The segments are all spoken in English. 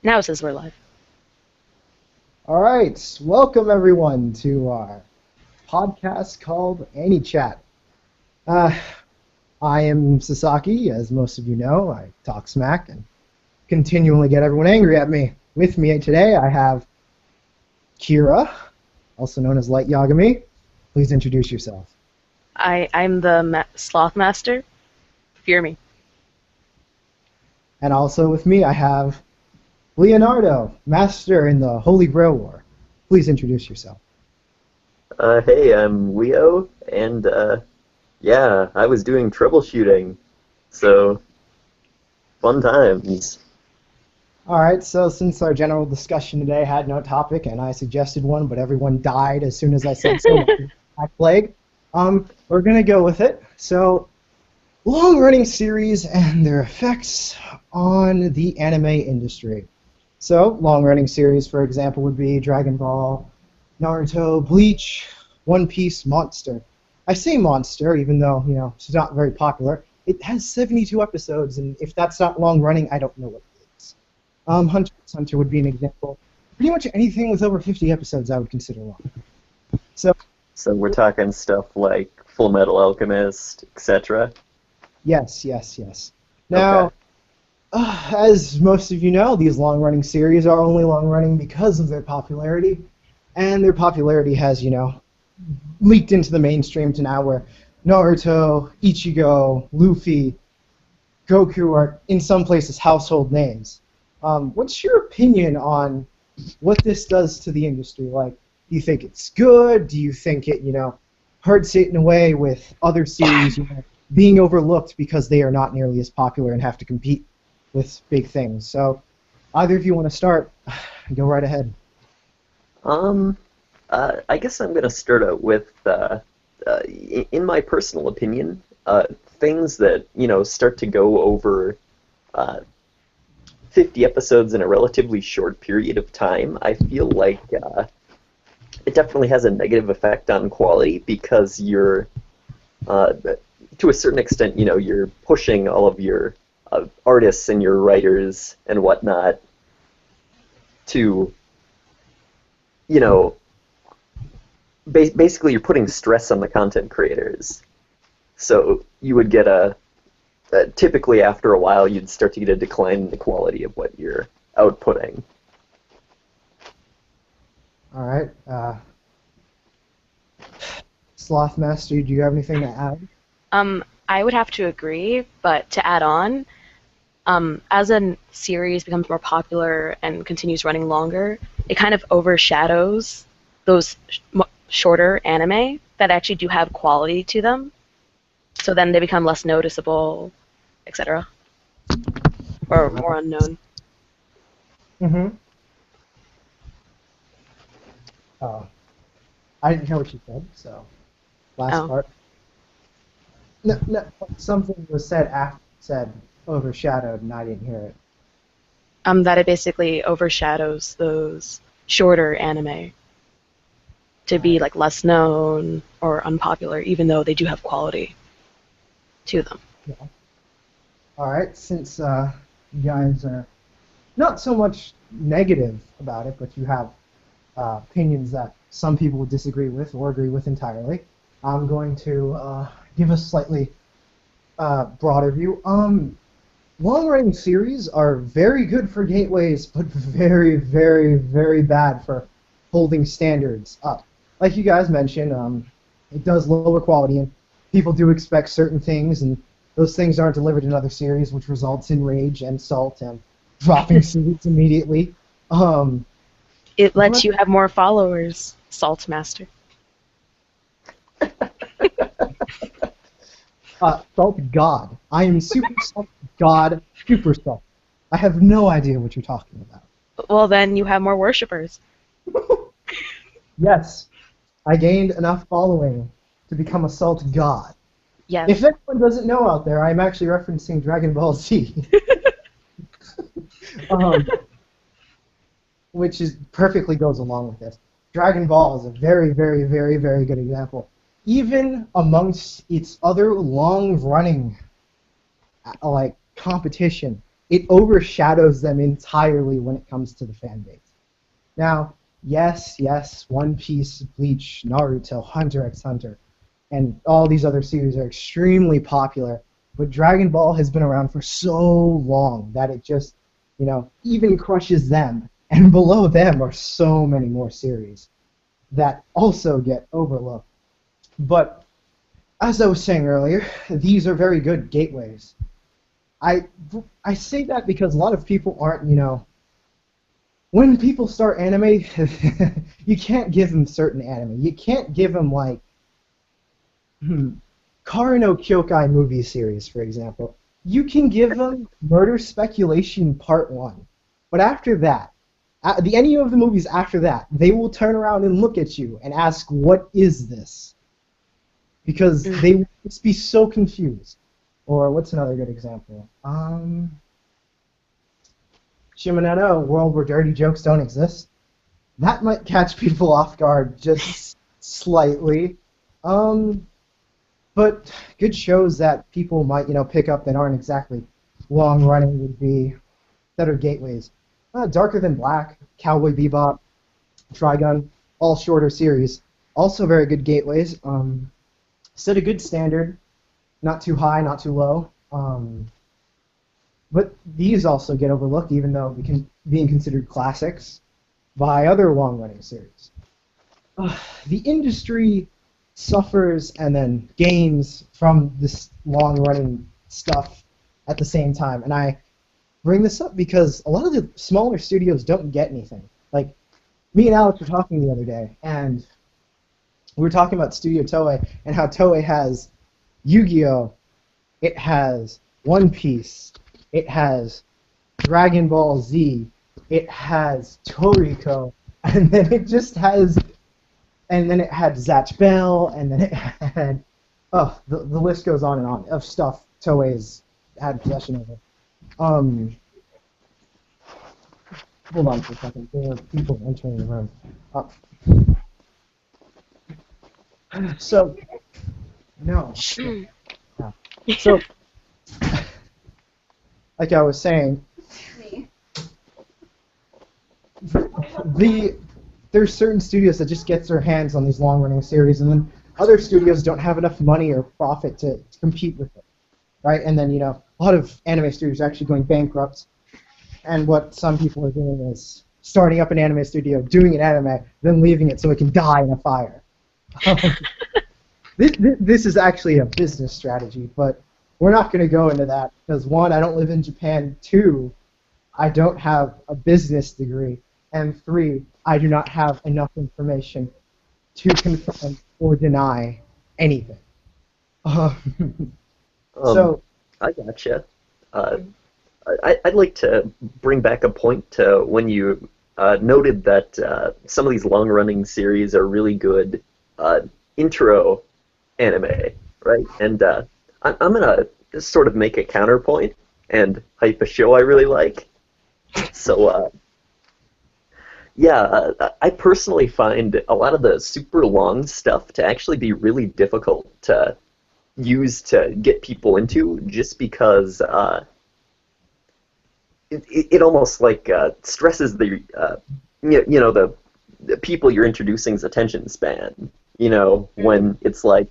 Now it says we're live. All right, welcome everyone to our podcast called Anichat. I am Sasaki, as most of you know. I talk smack and continually get everyone angry at me. With me today, I have Kira, also known as Light Yagami. Please introduce yourself. I'm the Sloth Master. Fear me. And also with me, I have Leonardo, Master in the Holy Grail War. Please introduce yourself. Hey, I'm Leo, and yeah, I was doing troubleshooting, so fun times. Alright, so since our general discussion today had no topic, and I suggested one, but everyone died as soon as I said so, Black Plague, we're going to go with it. So, long-running series and their effects on the anime industry. So, long-running series, for example, would be Dragon Ball, Naruto, Bleach, One Piece, Monster. I say Monster, even though, it's not very popular. It has 72 episodes, and if that's not long-running, I don't know what it is. Hunter x Hunter would be an example. Pretty much anything with over 50 episodes I would consider long. So we're talking stuff like Full Metal Alchemist, etc. Yes. Now, Okay. As most of you know, these long-running series are only long-running because of their popularity, and their popularity has, leaked into the mainstream to now where Naruto, Ichigo, Luffy, Goku are, in some places, household names. What's your opinion on what this does to the industry? Like, do you think it's good? Do you think it, hurts it in a way with other series, being overlooked because they are not nearly as popular and have to compete with big things? So, either of you want to start, go right ahead. I guess I'm going to start out with, in my personal opinion, things that, start to go over 50 episodes in a relatively short period of time. I feel like it definitely has a negative effect on quality because you're, to a certain extent, you're pushing all of your artists and your writers and whatnot to, basically you're putting stress on the content creators. So you would get typically after a while you'd start to get a decline in the quality of what you're outputting. Alright, Sloth Master, do you have anything to add? I would have to agree, but to add on, as a series becomes more popular and continues running longer, it kind of overshadows those shorter anime that actually do have quality to them. So then they become less noticeable, etc. Or more unknown. Mm-hmm. I didn't hear what you said, so last part. No, something was said after said overshadowed, and I didn't hear it. That it basically overshadows those shorter anime to be like less known or unpopular, even though they do have quality to them. Yeah. All right, since you guys are not so much negative about it, but you have opinions that some people would disagree with or agree with entirely, I'm going to give a slightly broader view. Long-running series are very good for gateways, but very, very, very bad for holding standards up. Like you guys mentioned, it does lower quality, and people do expect certain things, and those things aren't delivered in other series, which results in rage and salt and dropping series immediately. It lets you have more followers, Salt Master. Salt God. I am Super Salt God, Super Salt. I have no idea what you're talking about. Well, then you have more worshippers. Yes, I gained enough following to become a Salt God. Yes. If anyone doesn't know out there, I'm actually referencing Dragon Ball Z. Which perfectly goes along with this. Dragon Ball is a very, very, very, very good example. Even amongst its other long-running competition, it overshadows them entirely when it comes to the fan base. Now, yes, One Piece, Bleach, Naruto, Hunter x Hunter, and all these other series are extremely popular, but Dragon Ball has been around for so long that it just, even crushes them. And below them are so many more series that also get overlooked. But as I was saying earlier, these are very good gateways. I say that because a lot of people aren't, when people start anime, you can't give them certain anime. You can't give them, like, Kara no Kyokai movie series, for example. You can give them Murder Speculation Part 1. But after that, any of the movies after that, they will turn around and look at you and ask, what is this? Because they will just be so confused. Or what's another good example? Shimonetto, a world where dirty jokes don't exist. That might catch people off guard just slightly. But good shows that people might, pick up that aren't exactly long-running would be that are gateways. Darker Than Black, Cowboy Bebop, Trigun, all shorter series. Also very good gateways. Set a good standard, not too high, not too low. But these also get overlooked, even though being considered classics by other long-running series. The industry suffers and then gains from this long-running stuff at the same time. And I bring this up because a lot of the smaller studios don't get anything. Like, me and Alex were talking the other day, and we were talking about Studio Toei and how Toei has Yu-Gi-Oh!, it has One Piece, it has Dragon Ball Z, it has Toriko, and then it just has, and then it had Zatch Bell, and then it had, the list goes on and on of stuff Toei's had possession over. Hold on for a second. There are people entering the room. So, no. Yeah. So, like I was saying, there's certain studios that just gets their hands on these long-running series, and then other studios don't have enough money or profit to compete with it, right? And then, a lot of anime studios are actually going bankrupt, and what some people are doing is starting up an anime studio, doing an anime, then leaving it so it can die in a fire. This is actually a business strategy, but we're not going to go into that because, one, I don't live in Japan, two, I don't have a business degree, and three, I do not have enough information to confirm or deny anything. So, I gotcha. I'd like to bring back a point to when you noted that some of these long-running series are really good intro anime, right? And I'm going to sort of make a counterpoint and hype a show I really like. So, I personally find a lot of the super long stuff to actually be really difficult to use to get people into, just because it almost like stresses the the people you're introducing's attention span. When it's like,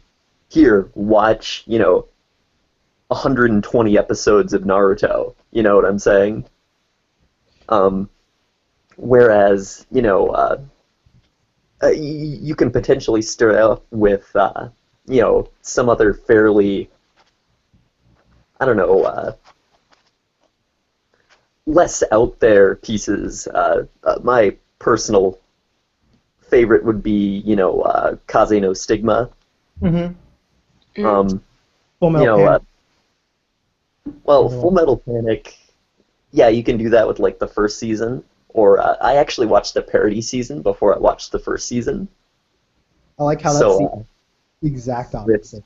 here, watch 120 episodes of Naruto. You know what I'm saying? Whereas, you can potentially start out with, some other fairly, I don't know, less out there pieces. My personal favorite would be, Kaze no Stigma. Mm-hmm. Full Metal Panic. Full Metal Panic, yeah, you can do that with, like, the first season. Or I actually watched the parody season before I watched the first season. I like how that's the exact opposite.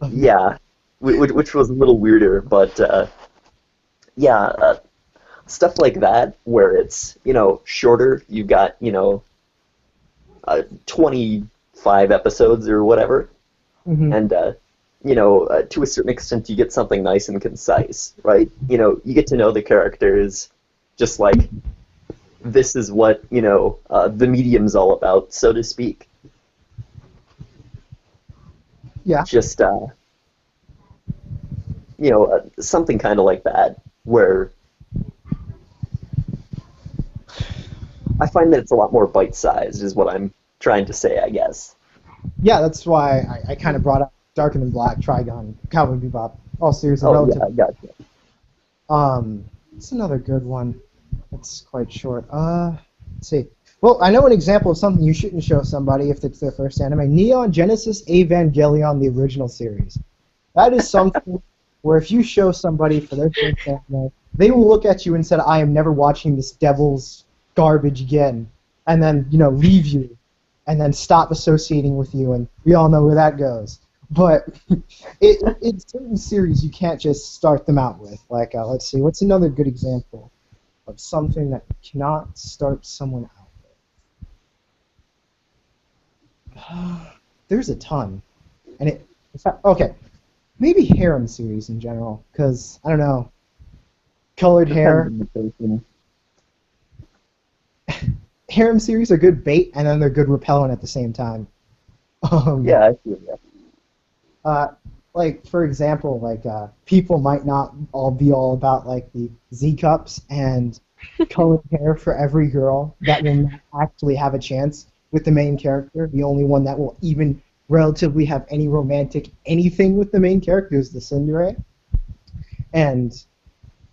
Yeah, which was a little weirder, but stuff like that where it's shorter. You've got 25 episodes or whatever, mm-hmm. and to a certain extent, you get something nice and concise, right? You get to know the characters, just like this is what the medium's all about, so to speak. Yeah. Just something kind of like that, where I find that it's a lot more bite-sized, is what I'm trying to say, I guess. Yeah, that's why I kind of brought up Darker Than Black, Trigun, Cowboy Bebop, all series of Oh, relative. yeah, I gotcha. It's another good one. It's quite short. Let's see. Well, I know an example of something you shouldn't show somebody if it's their first anime. Neon Genesis Evangelion, the original series. That is something where if you show somebody for their first anime, they will look at you and say, I am never watching this devil's garbage again, and then, leave you, and then stop associating with you, and we all know where that goes. But in certain series, you can't just start them out with. Like, let's see, what's another good example of something that you cannot start someone out with? There's a ton. And in fact, okay, maybe harem series in general, because, I don't know, colored hair. Harem series are good bait, and then they're good repellent at the same time. Yeah, I feel that. Like, for example, like, people might not all be all about, like, the Z-cups and colored hair for every girl that will not actually have a chance with the main character. The only one that will even relatively have any romantic anything with the main character is the tsundere. And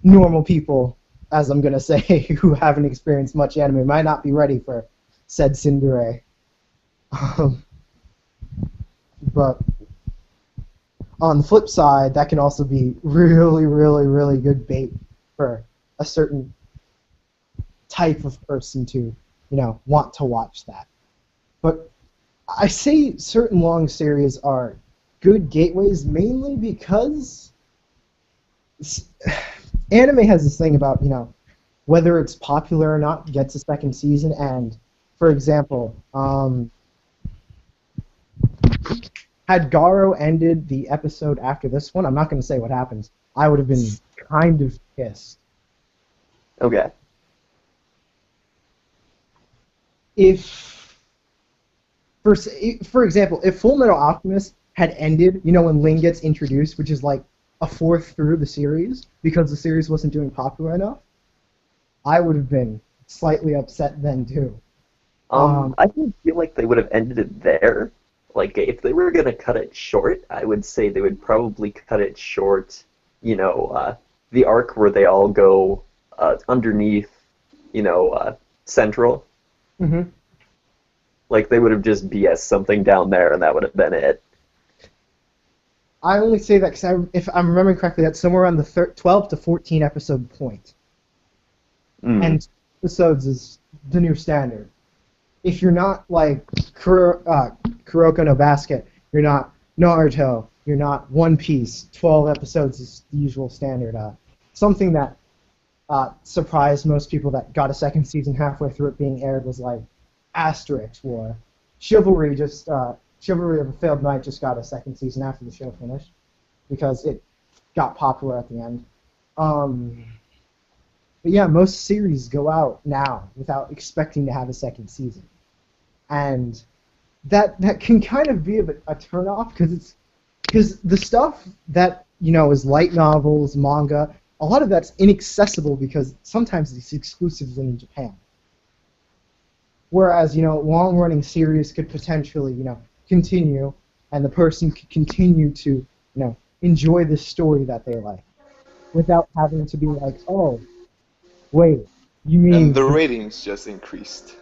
normal people, as I'm going to say, who haven't experienced much anime might not be ready for said tsundere. But on the flip side, that can also be really, really, really good bait for a certain type of person to, want to watch that. But I say certain long series are good gateways mainly because anime has this thing about, whether it's popular or not gets a second season. And, for example, had Garo ended the episode after this one, I'm not going to say what happens, I would have been kind of pissed. Okay. If, for example, if Full Metal Alchemist had ended, when Ling gets introduced, which is like a fourth through the series, because the series wasn't doing popular enough, I would have been slightly upset then too. I didn't feel like they would have ended it there. Like, if they were going to cut it short, I would say they would probably cut it short, the arc where they all go underneath, Central. Mm-hmm. Like, they would have just BS something down there, and that would have been it. I only say that because if I'm remembering correctly, that's somewhere around the 12 to 14 episode point. Mm. And episodes is the new standard. If you're not like Kuroko no Basket, you're not Naruto, you're not One Piece, 12 episodes is the usual standard. Something that surprised most people that got a second season halfway through it being aired was like Asterix War. Chivalry Chivalry of a Failed Knight just got a second season after the show finished because it got popular at the end. But yeah, most series go out now without expecting to have a second season. And that can kind of be a turn-off because the stuff that, is light novels, manga, a lot of that's inaccessible because sometimes it's exclusively in Japan. Whereas, long-running series could potentially, continue, and the person could continue to, enjoy the story that they like without having to be like, oh, wait, you mean... And the ratings just increased.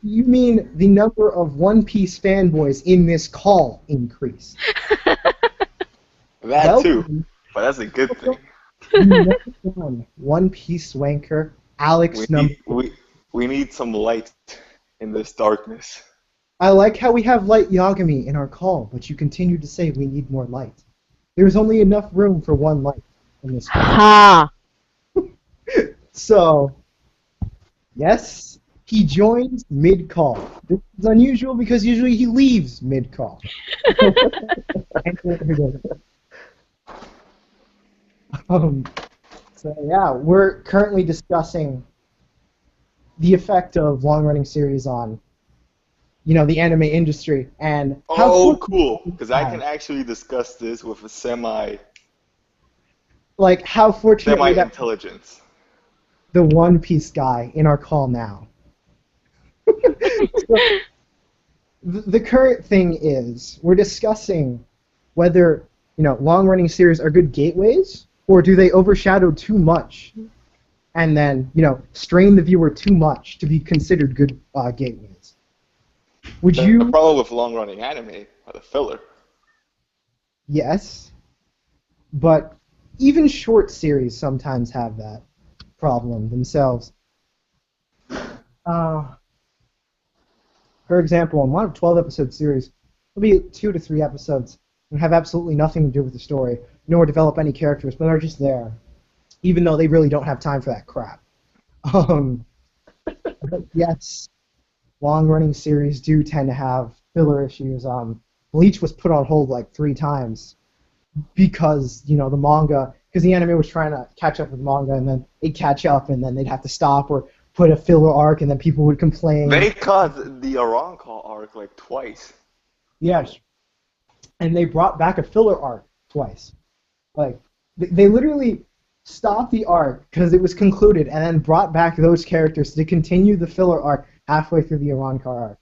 You mean the number of One Piece fanboys in this call increased? That too, but that's a good thing. Number one, One Piece wanker, Alex We need some light in this darkness. I like how we have Light Yagami in our call, but you continue to say we need more light. There's only enough room for one light in this call. Ha! So, yes, He joins mid-call. This is unusual because usually he leaves mid-call. So yeah, we're currently discussing the effect of long-running series on, the anime industry and how Oh, fortunate cool. we Because I have- can actually discuss this with a how fortunate we have semi-intelligence. the One Piece guy in our call now. So, the current thing is we're discussing whether long-running series are good gateways or do they overshadow too much and then strain the viewer too much to be considered good gateways. Would The you? problem with long-running anime are the filler. Yes, but even short series sometimes have that problem themselves. For example, in one 12-episode series, there'll be 2 to 3 episodes and have absolutely nothing to do with the story, nor develop any characters, but they're just there, even though they really don't have time for that crap. But yes, long-running series do tend to have filler issues. Bleach was put on hold like 3 times because the manga, because the anime was trying to catch up with manga, and then they'd catch up, and then they'd have to stop or put a filler arc, and then people would complain. They cut the Arancal arc like twice. Yes, and they brought back a filler arc twice. Like they literally stopped the arc because it was concluded, and then brought back those characters to continue the filler arc halfway through the Arancar arc.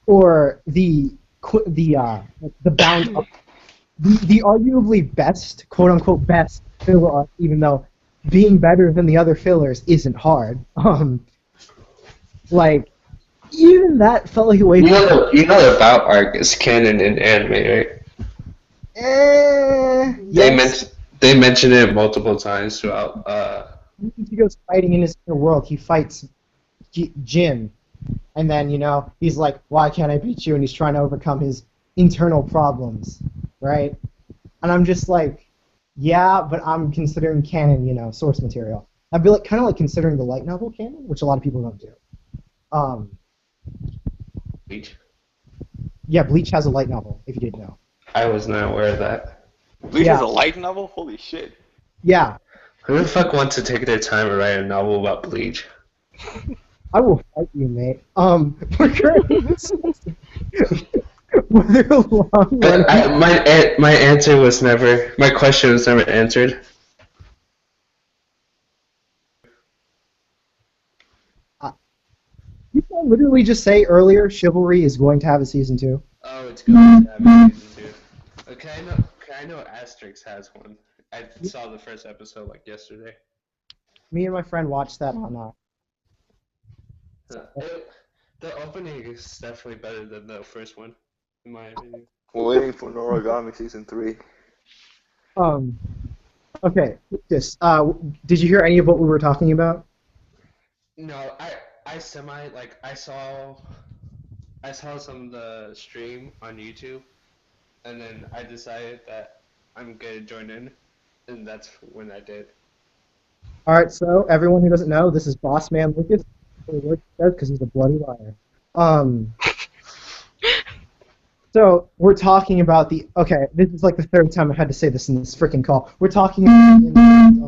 Or the bound the arguably best, quote unquote best filler arc, even though being better than the other fillers isn't hard. Like even that felt like a way. You know the Bout arc is canon in anime, right? Yes. They mention it multiple times throughout. He goes fighting in his inner world. He fights Jin, and then he's like, "Why can't I beat you?" And he's trying to overcome his internal problems, right? And I'm just like, yeah, but I'm considering canon, source material. I'd be like kind of like considering the light novel canon, which a lot of people don't do. Bleach? Yeah, Bleach has a light novel, if you didn't know. I was not aware of that. Bleach Yeah. is a light novel? Holy shit. Yeah, Who the fuck wants to take their time to write a novel about Bleach? I will fight you, mate. We're currently whether long But my answer was never. My question was never answered. You can literally just say earlier, Chivalry is going to have a season 2. Oh, it's going to have a season 2. Okay, I know Asterix has one. I saw the first episode like yesterday. Me and my friend watched that on. The opening is definitely better than the first one, in my opinion. We're waiting for Noragami season 3. Okay, this. Did you hear any of what we were talking about? No, I saw some of the stream on YouTube, and then I decided that I'm gonna join in, and that's when I did. All right, so everyone who doesn't know, this is Boss Man Lucas. Because he's a bloody liar. So we're talking about the. Okay, this is like the 3rd time I had to say this in this freaking call. We're talking about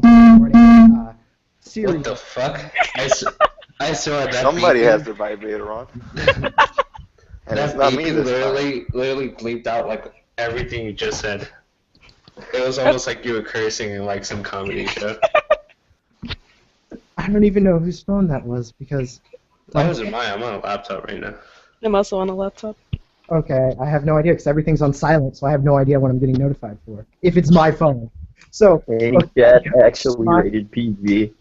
the series. What the fuck? I saw that. Somebody beacon- has their vibrator on. And That it's not me beacon this time. literally bleeped out like everything you just said. It was almost like you were cursing in like some comedy show. I don't even know whose phone that was because. That wasn't mine. I'm on a laptop right now. I'm also on a laptop. Okay, I have no idea because everything's on silent, so I have no idea what I'm getting notified for. If it's my phone. So. Anichat actually rated PG.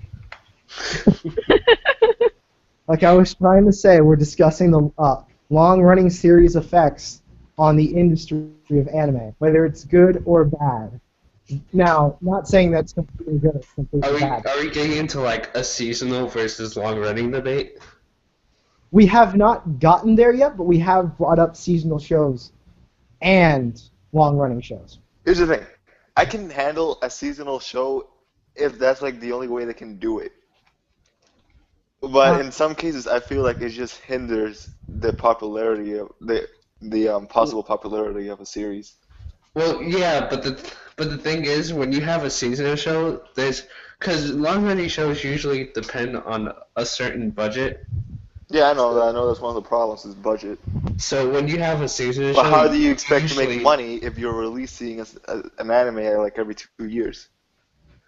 Like I was trying to say, we're discussing the long-running series effects on the industry of anime, whether it's good or bad. Now, not saying that's completely good or completely bad. Are we getting into like a seasonal versus long running debate? We have not gotten there yet, but we have brought up seasonal shows and long-running shows. Here's the thing. I can handle a seasonal show if that's like the only way they can do it. But in some cases, I feel like it just hinders the popularity of the possible popularity of a series. Well, yeah, but the thing is, when you have a seasonal show, because long-running shows usually depend on a certain budget. Yeah, I know that. I know that's one of the problems is budget. So when you have a seasonal But show, how do you expect to make usually money if you're releasing an anime like every 2 years?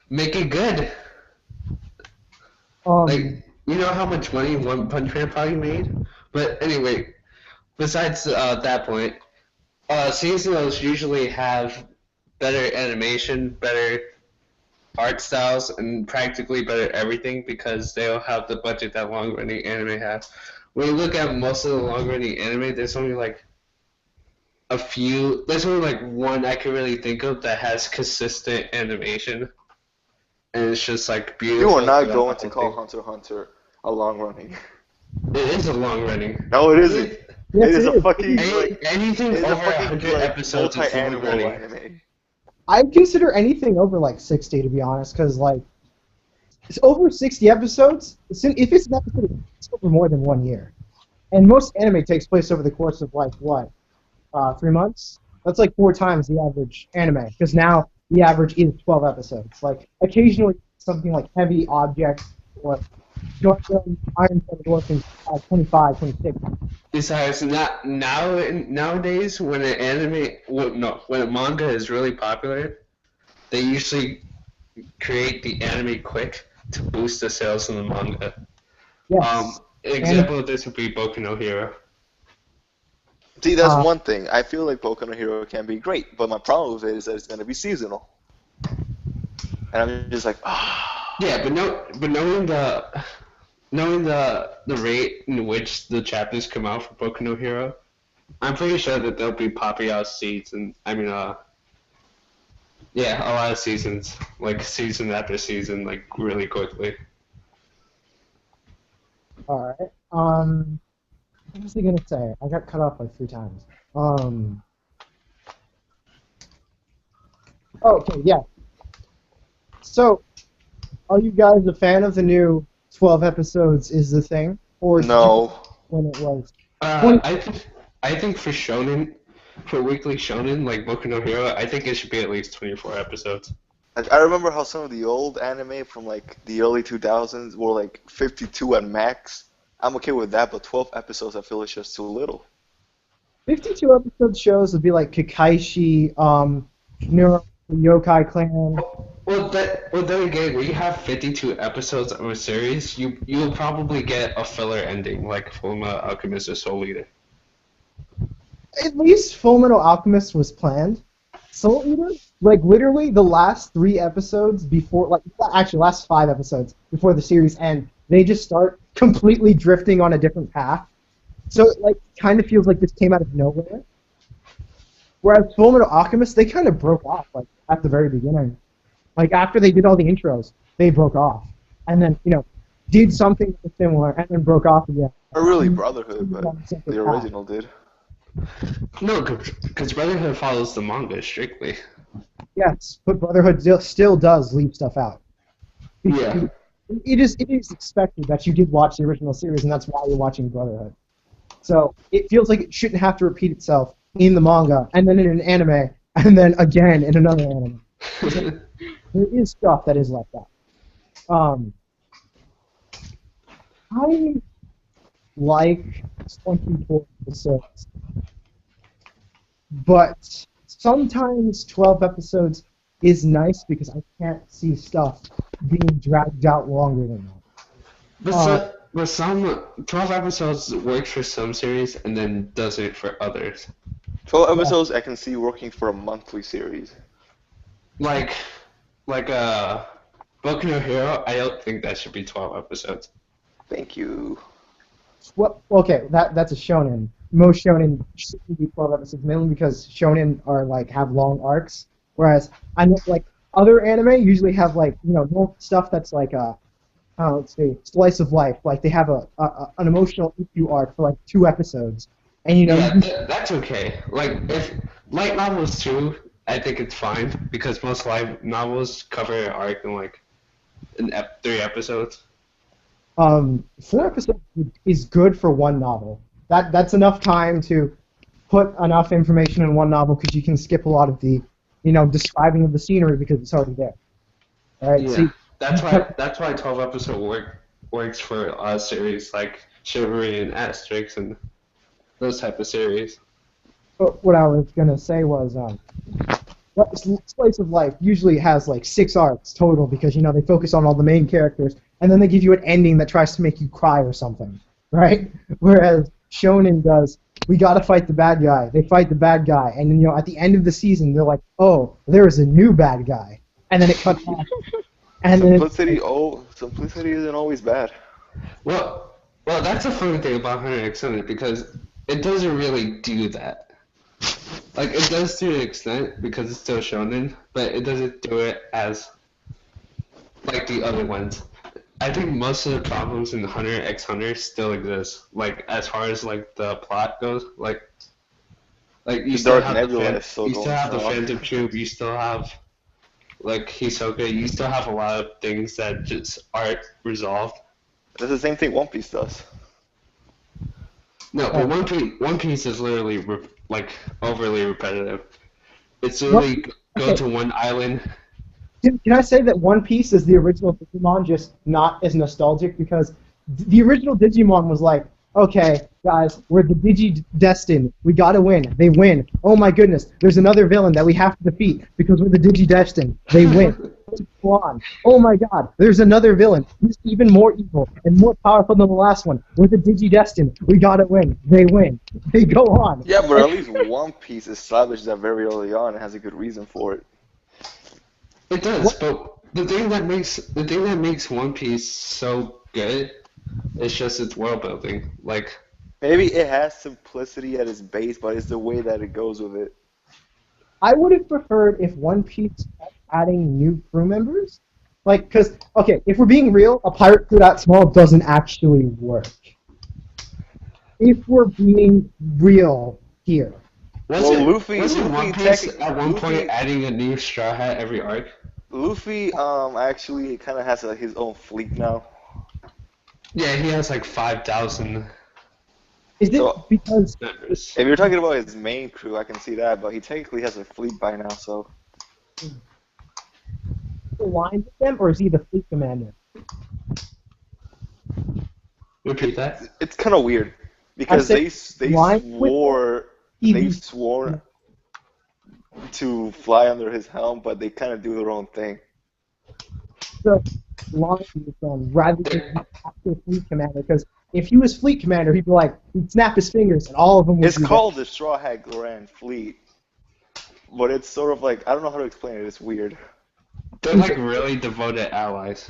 make it good. Um, Like, you know how much money One Punch Man probably made? But anyway, besides that point, seasonals usually have better animation, better art styles, and practically better everything because they don't have the budget that long-running anime has. When you look at most of the long-running anime, there's only like there's only like one I can really think of that has consistent animation, and it's just like You beautiful. are not throughout going the to whole call thing. Hunter x Hunter a long running. It is a long-running. No, it isn't. yes, It is it a is. fucking like Anything it is over a fucking 100 like episodes is multi-annual long-running. anime. I'd consider anything over like 60 to be honest, because like it's over 60 episodes. If it's an episode, it's over more than 1 year. And most anime takes place over the course of like what, 3 months? That's like 4 times the average anime, because now the average is 12 episodes. Like occasionally something like Heavy Object or Iron Blooded Orphans 25, 26. Besides, nowadays when when a manga is really popular, they usually create the anime quick to boost the sales of the manga. Yes. An example of this would be Boku no Hero. See, that's one thing. I feel like Boku no Hero can be great, but my problem with it is that it's going to be seasonal. And I'm just like, Yeah, but knowing the rate in which the chapters come out for Boku no Hero, I'm pretty sure that they'll be popping out seasons. Yeah, a lot of seasons, like season after season, like really quickly. All right. What was I gonna say? I got cut off like 3 times. Okay, yeah. So, are you guys a fan of the new 12 episodes is the thing, or did no. you when it was? I think for weekly shonen like Boku no Hero, I think it should be at least 24 episodes. I remember how some of the old anime from like the early 2000s were like 52 at max. I'm okay with that, but 12 episodes I feel is just too little. 52 episode shows would be like Kakaishi, Neuro, Yokai Clan. Well, then again, when you have 52 episodes of a series, you'll probably get a filler ending like Fullmetal Alchemist or Soul Eater. At least Fullmetal Alchemist was planned. Soul Eater, like literally the last 3 episodes before, like actually last 5 episodes before the series end, they just start completely drifting on a different path. So it like kind of feels like this came out of nowhere. Whereas Fullmetal Alchemist, they kind of broke off like at the very beginning. Like after they did all the intros, they broke off, and then did something similar, and then broke off again. Or really Brotherhood, but the original did. No, because Brotherhood follows the manga strictly. Yes, but Brotherhood still does leave stuff out. Yeah. It is expected that you did watch the original series, and that's why you're watching Brotherhood. So it feels like it shouldn't have to repeat itself in the manga, and then in an anime, and then again in another anime. There is stuff that is left out. I like 24 episodes, but sometimes 12 episodes is nice because I can't see stuff being dragged out longer than that. But some 12 episodes works for some series and then doesn't for others. 12 episodes I can see working for a monthly series. Like Boku no Hero, I don't think that should be 12 episodes. Thank you. Well, okay, that's a shonen. Most shonen shouldn't be 12 episodes, mainly because shonen are like have long arcs, whereas I know like other anime usually have like more stuff that's like let's see, slice of life. Like they have an emotional issue arc for like 2 episodes, and that's okay. Like if light novels too, I think it's fine because most light novels cover an arc in like in 3 episodes. 4 episodes is good for one novel. That's enough time to put enough information in one novel because you can skip a lot of the, describing of the scenery because it's already there. All right. Yeah, See, that's why 12 episode works for a series like Chivalry and Asterix and those type of series. what I was gonna say was, Slice of Life usually has like 6 arcs total because they focus on all the main characters and then they give you an ending that tries to make you cry or something, right? Whereas Shonen does, we gotta fight the bad guy. They fight the bad guy, and then at the end of the season they're like, oh, there is a new bad guy, and then it cuts off. And Simplicity isn't always bad. Well, that's a funny thing about Hunter x Hunter because it doesn't really do that. Like, it does to an extent because it's still shonen, but it doesn't do it as like the other ones. I think most of the problems in Hunter x Hunter still exist. Like, as far as like the plot goes, like you The still Dark have Nebula the is still you still going have the strong. Phantom Troop, you still have like Hisoka, you still have a lot of things that just aren't resolved. That's the same thing One Piece does. No, but One Piece is literally like overly repetitive. It's literally go to one island. Can I say that One Piece is the original Digimon, just not as nostalgic? Because the original Digimon was like, okay, guys, we're the Digi-Destined. We gotta win. They win. Oh my goodness, there's another villain that we have to defeat because we're the Digi-Destined. They win. Go on. Oh my god, there's another villain. He's even more evil and more powerful than the last one. We're the Digi-Destined. We gotta win. They win. They go on. Yeah, but at least One Piece established that very early on and has a good reason for it. It does, but the thing that makes One Piece so good is just its world building. Like, Maybe it has simplicity at its base, but it's the way that it goes with it. I would have preferred if One Piece kept adding new crew members. Like, because, okay, if we're being real, a pirate crew that small doesn't actually work. If we're being real here. wasn't Luffy One Piece at one point adding a new Straw Hat every arc? Luffy actually kind of has his own fleet now. Yeah, he has like 5,000 Is it because members. If you're talking about his main crew, I can see that, but he technically has a fleet by now, so. he aligned with them, or is he the fleet commander? Repeat that. It's kind of weird because they swore to fly under his helm, but they kind of do their own thing. So, line with them rather than actual fleet commander, because if he was fleet commander, he'd be like, he'd snap his fingers and all of them would It's be called the Straw Hat Grand Fleet, but it's sort of like, I don't know how to explain it, it's weird. They're like really devoted allies.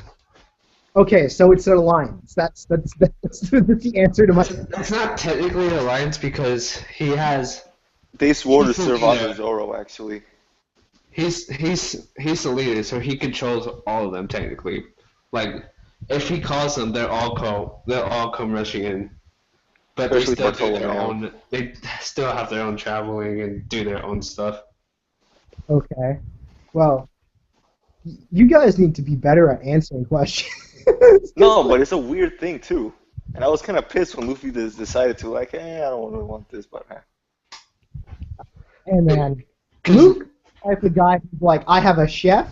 Okay, so it's an alliance. That's the answer to my. It's not technically an alliance because They swore to He's the serve leader. under Zoro, actually. he's the leader, so he controls all of them technically. Like, if he calls them, they'll all come rushing in. But they Especially still do their Bartolomeo. own. They still have their own traveling and do their own stuff. Okay, well, you guys need to be better at answering questions. No, but it's a weird thing, too. And I was kind of pissed when Luffy decided to, like, I don't really want this, but And then Luke, type of guy who's like, I have a chef,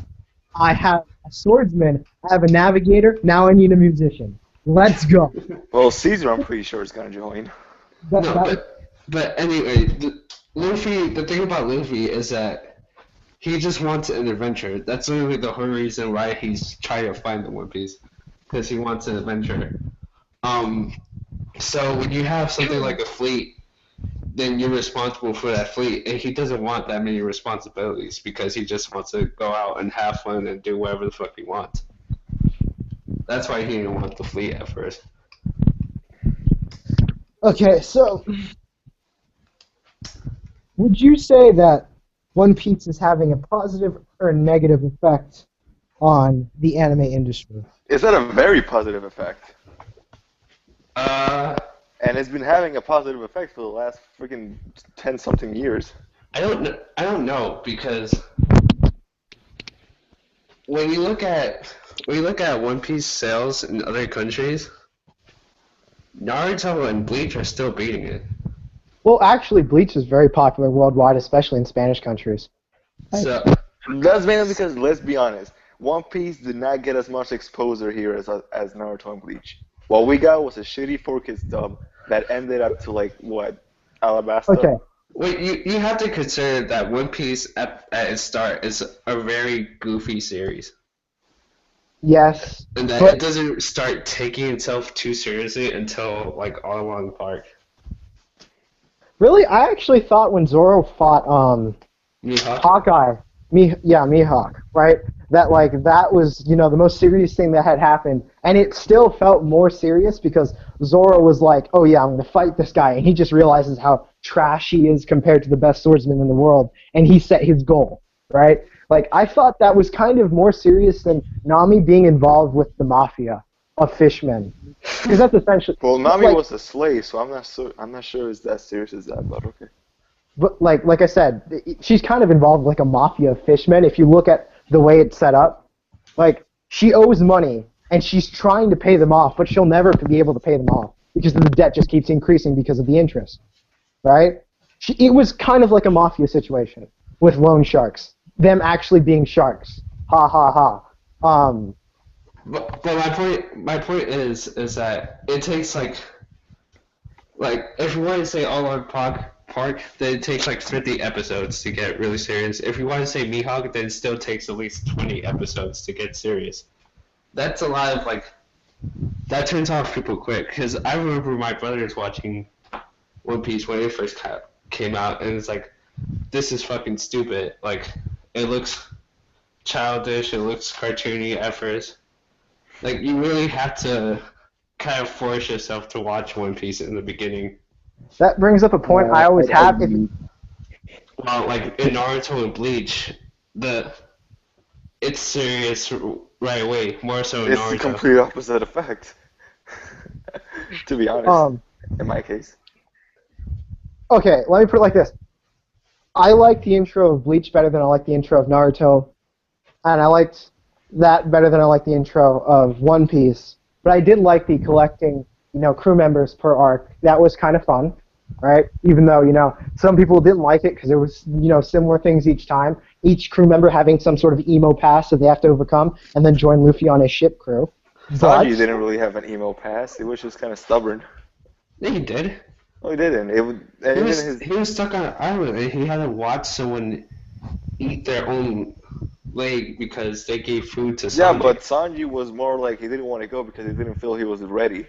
I have a swordsman, I have a navigator, now I need a musician. Let's go. Well, Caesar, I'm pretty sure, is going to join. But anyway, the thing about Luffy is that he just wants an adventure. That's literally the whole reason why he's trying to find the One Piece, because he wants an adventure. So when you have something like a fleet, then you're responsible for that fleet, and he doesn't want that many responsibilities because he just wants to go out and have fun and do whatever the fuck he wants. That's why he didn't want the fleet at first. Okay, so would you say that One Piece is having a positive or a negative effect on the anime industry? It's had a very positive effect. And it's been having a positive effect for the last freaking 10-something years. I don't know because when you look at when you look at One Piece sales in other countries, Naruto and Bleach are still beating it. Well, actually, Bleach is very popular worldwide, especially in Spanish countries. So That's mainly because, let's be honest, One Piece did not get as much exposure here as Naruto and Bleach. What we got was a shitty 4Kids dub that ended up to, like, what, Alabasta? Okay. wait, you have to consider that One Piece at its start is a very goofy series, Yes, and that but it doesn't start taking itself too seriously until like all along the park. really, I actually thought when Zoro fought Mihawk? Hawkeye, Mihawk, right? That like that was the most serious thing that had happened, and it still felt more serious because Zoro was like, "Oh yeah, I'm gonna fight this guy," and he just realizes how trash he is compared to the best swordsman in the world, and he set his goal, right? Like I thought that was kind of more serious than Nami being involved with the mafia of fishmen, because that's essentially. Well, Nami like, was a slave, so I'm not sure it's that serious as that, but okay. But like I said, she's kind of involved with like a mafia of fishmen. If you look at the way it's set up, like she owes money and she's trying to pay them off, but she'll never be able to pay them off because the debt just keeps increasing because of the interest, right? It was kind of like a mafia situation with loan sharks, them actually being sharks. Ha ha ha. But my point is that it takes like if you want to say all on Park, then it takes like 50 episodes to get really serious. If you want to say Mihawk, then it still takes at least 20 episodes to get serious. That's a lot of like that turns off people quick. Because I remember my brothers watching One Piece when it first came out, and it's like, this is fucking stupid. Like it looks childish, it looks cartoony at first. Like you really have to kind of force yourself to watch One Piece in the beginning. That brings up a point I always have. Well, like in Naruto and Bleach, it's serious right away, more so in It's the Naruto. complete opposite effect. To be honest, in my case. Okay, let me put it like this. I like the intro of Bleach better than I like the intro of Naruto, and I liked that better than I like the intro of One Piece. But I did like the collecting, crew members per arc. That was kind of fun, right? Even though, some people didn't like it because it was, similar things each time. Each crew member having some sort of emo pass that they have to overcome, and then join Luffy on his ship crew. Sanji didn't really have an emo pass. He was just kind of stubborn. Yeah, he did. No, he didn't. He was stuck on an island, and he had to watch someone eat their own leg because they gave food to Sanji. Yeah, but Sanji was more like he didn't want to go because he didn't feel he was ready.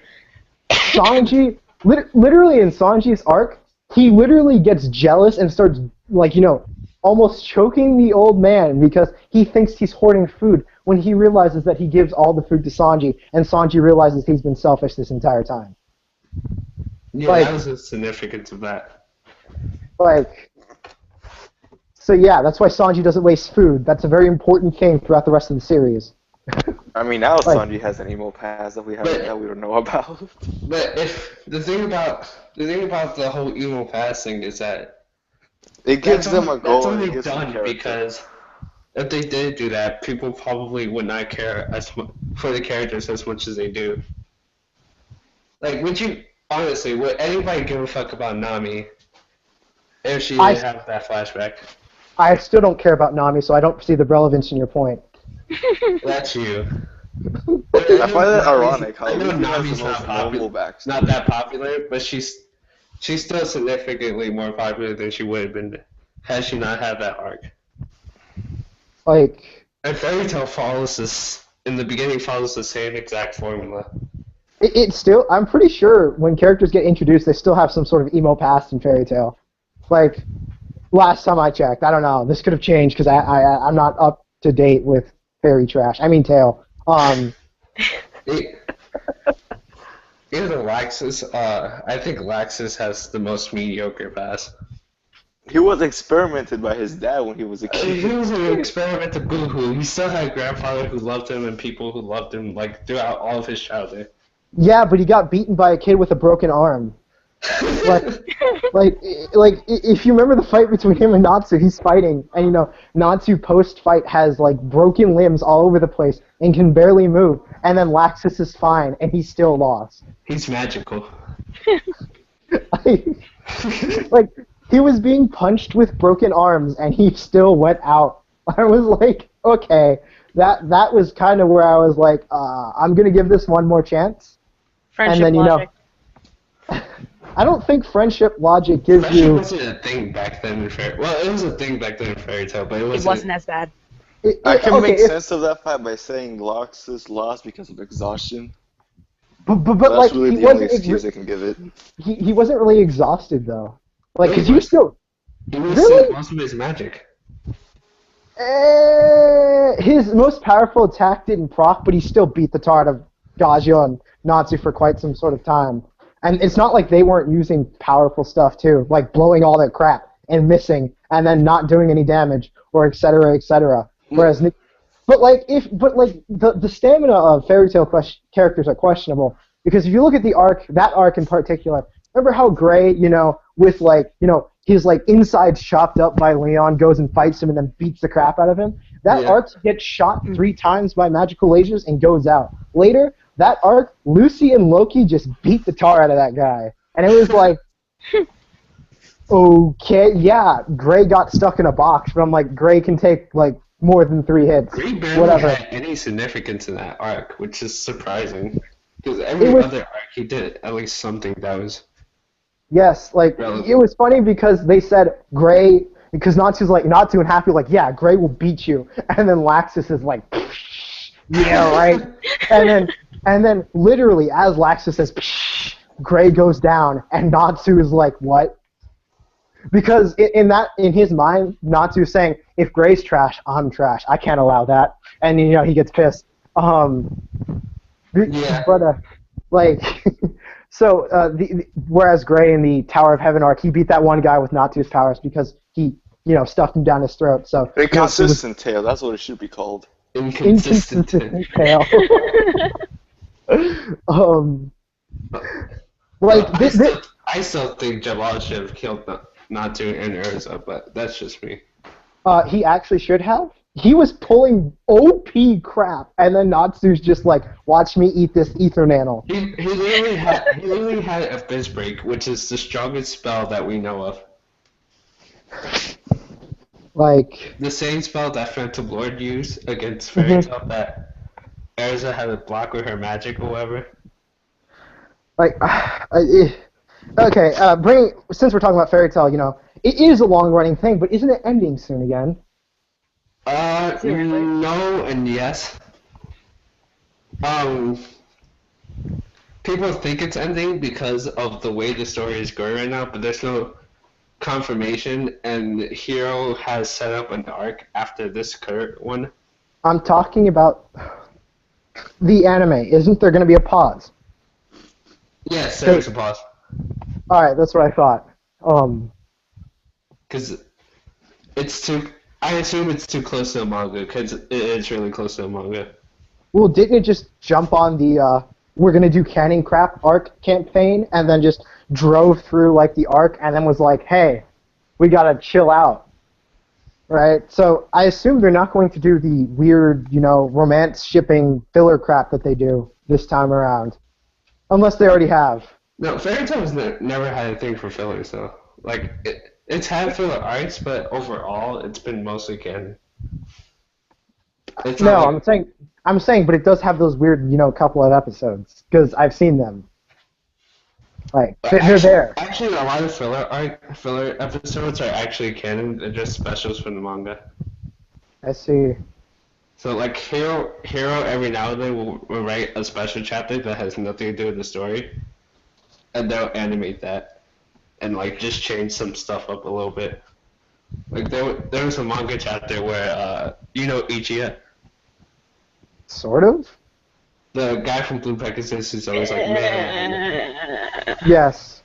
Sanji, literally in Sanji's arc, he literally gets jealous and starts, almost choking the old man because he thinks he's hoarding food when he realizes that he gives all the food to Sanji, and Sanji realizes he's been selfish this entire time. Yeah, that was the significance of that. So yeah, that's why Sanji doesn't waste food. That's a very important thing throughout the rest of the series. I mean, now Sanji has an emo pass that we don't know about. But if the thing about the whole emo pass thing is that it gives them a goal. That's only done because if they did do that, people probably would not care for the characters as much as they do. Like, would anybody give a fuck about Nami if she didn't have that flashback? I still don't care about Nami, so I don't see the relevance in your point. That's you. I find that ironic how Nami's not that popular, but she's still significantly more popular than she would have been had she not had that arc. And Fairy Tail in the beginning follows the same exact formula. It's still, I'm pretty sure when characters get introduced, they still have some sort of emo past in Fairy Tail. Last time I checked, I don't know. This could have changed because I'm not up to date with Fairy Trash. I mean Tail. Either Laxus, I think Laxus has the most mediocre pass. He was experimented by his dad when he was a kid. He was an experimental boohoo. He still had a grandfather who loved him and people who loved him throughout all of his childhood. Yeah, but he got beaten by a kid with a broken arm. Like, if you remember the fight between him and Natsu, he's fighting, and Natsu post-fight has like broken limbs all over the place and can barely move, and then Laxus is fine, and he still lost. He's magical. Like, he was being punched with broken arms, and he still went out. I was like, okay, that was kind of where I was like, I'm gonna give this one more chance. Friendship And then logic. I don't think friendship logic gives Friendship you. wasn't a thing back then in Fairy. Well, it was a thing back then in Fairy Tail, but it wasn't as bad. I can Okay, make sense of that fight by saying Laxus lost because of exhaustion. but That's like really he the only wasn't excuse I can give it. he wasn't really exhausted though. Like, No, cause he he was was. still He was Really? still most of his magic. His most powerful attack didn't proc, but he still beat the tar out of Gajio and Natsu for quite some sort of time. And it's not like they weren't using powerful stuff too, like blowing all their crap and missing and then not doing any damage, or et cetera, et cetera. Whereas, the stamina of Fairy Tail characters are questionable, because if you look at that arc in particular, remember how Gray, with his like insides chopped up by Leon, goes and fights him and then beats the crap out of him. That Yeah. arc gets shot 3 times by magical lasers and goes out. Later, that arc, Lucy and Loki just beat the tar out of that guy, and it was like, okay, yeah, Gray got stuck in a box, but I'm like, Gray can take like more than 3 hits. Gray barely Whatever. had any significance in that arc, which is surprising. Because every It was- other arc he did at least something that was. Yes, like, Relevant. it was funny because they said Gray, because Natsu's like, Natsu and Happy like, yeah, Gray will beat you, and then Laxus is like, yeah, right, and then literally as Laxus says, Gray goes down, and Natsu is like, what? Because in his mind, Natsu's saying, if Gray's trash, I'm trash. I can't allow that, and he gets pissed. Yeah. But like, so whereas Gray in the Tower of Heaven arc, he beat that one guy with Natsu's powers because he stuffed him down his throat. So Natsu was Inconsistent tail, that's what it should be called. Inconsistent. tail. Like I still think Jabal should have killed Natsu and Urza, but that's just me. he actually should have. He was pulling OP crap, and then Natsu's just like, watch me eat this ether nano. He literally had a fizz break, which is the strongest spell that we know of. Like, The same spell that Phantom Lord used against Fairy Tail that Urza had to block with her magic or whatever. like, okay. Since we're talking about Fairy Tail, it is a long-running thing, but isn't it ending soon again? No and yes. People think it's ending because of the way the story is going right now, but there's no confirmation, and Hero has set up an arc after this current one. I'm talking about the anime. Isn't there going to be a pause? Yes, there's a pause. All right, that's what I thought. Because I assume it's too close to the manga, because it is really close to the manga. Well, didn't it just jump on the we're gonna do canning crap arc campaign, and then just drove through like the arc, and then was like, hey, we gotta chill out, right? So I assume they're not going to do the weird, romance shipping filler crap that they do this time around, unless they already have. No, Fairy Tail has never had a thing for fillers, though. Like, it's had filler arcs, but overall, it's been mostly canon. It's No, not like- I'm saying, but it does have those weird, couple of episodes, because I've seen them. Like, they're there. Actually, a lot of filler episodes are actually canon. They're just specials from the manga. I see. So, like, Hero every now and then will write a special chapter that has nothing to do with the story, and they'll animate that, and, like, just change some stuff up a little bit. Like, there was a manga chapter where, Ichiya? Sort of? The guy from Blue Pegasus is always like, man. Yes.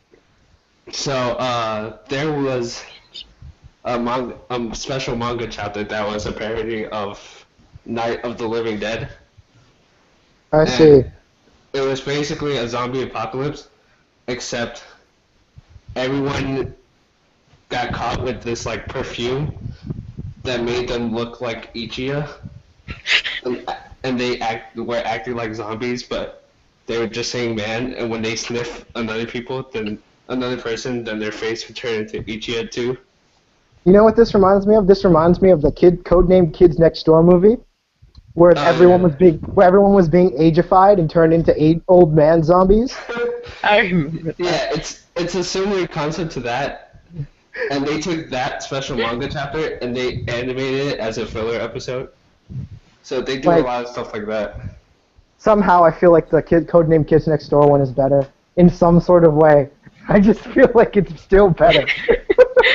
So, there was a special manga chapter that was a parody of Night of the Living Dead. I see. It was basically a zombie apocalypse, except everyone got caught with this like perfume that made them look like Ichiya, and they were acting like zombies, but they were just saying man. And when they sniff another person, then their face would turn into Ichiya too. You know what this reminds me of? This reminds me of the Codenamed Kids Next Door movie, where everyone was being ageified and turned into old man zombies. I remember that. Yeah, it's a similar concept to that, and they took that special manga chapter and they animated it as a filler episode. So they do a lot of stuff like that. Somehow I feel like the Codenamed Kids Next Door one is better in some sort of way. I just feel like it's still better.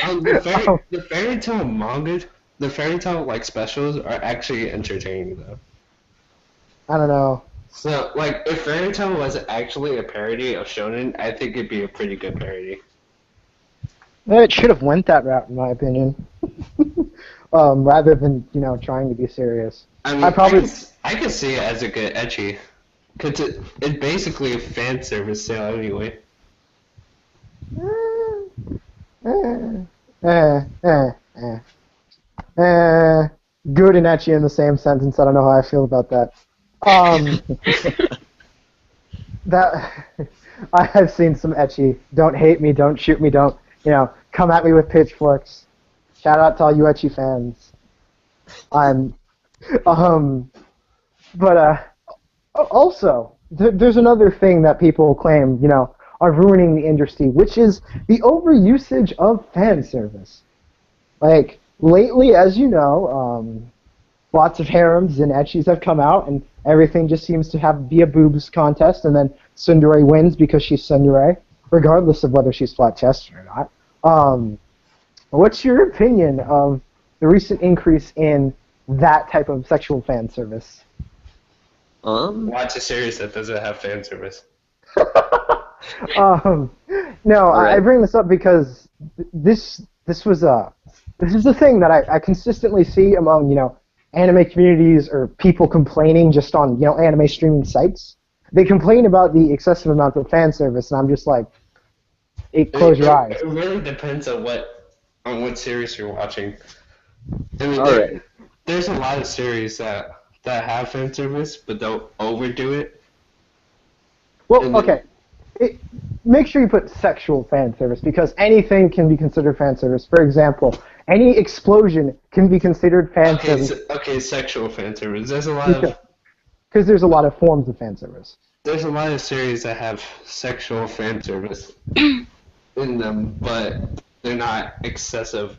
The fairy tale manga, the fairy tale like specials are actually entertaining though. I don't know. So like, if fairy tale was actually a parody of shonen, I think it'd be a pretty good parody. It should have went that route, in my opinion, rather than trying to be serious. I mean, I could see it as a good ecchi, cause it's basically a fan service sale anyway. Good and ecchi in the same sentence. I don't know how I feel about that. That I have seen some ecchi. Don't hate me. Don't shoot me. Don't come at me with pitchforks. Shout out to all you ecchi fans. But also there's another thing that people claim are ruining the industry, which is the overusage of fan service. Like, lately, as you know, lots of harems and ecchis have come out, and everything just seems to be a boobs contest, and then tsundere wins because she's tsundere, regardless of whether she's flat-chested or not. What's your opinion of the recent increase in that type of sexual fan service? Watch a series that doesn't have fan service. No, Right. I bring this up because this is the thing that I consistently see among anime communities or people complaining just on anime streaming sites. They complain about the excessive amount of fan service, and I'm just like, close your eyes. It really depends on what series you're watching. I mean, Alright. there's a lot of series that have fan service, but they'll overdo it. Well, okay. Make sure you put sexual fan service, because anything can be considered fan service. For example, any explosion can be considered fan service. Okay, sexual fan service. There's a lot of because there's a lot of forms of fan service. There's a lot of series that have sexual fan service in them, but they're not excessive.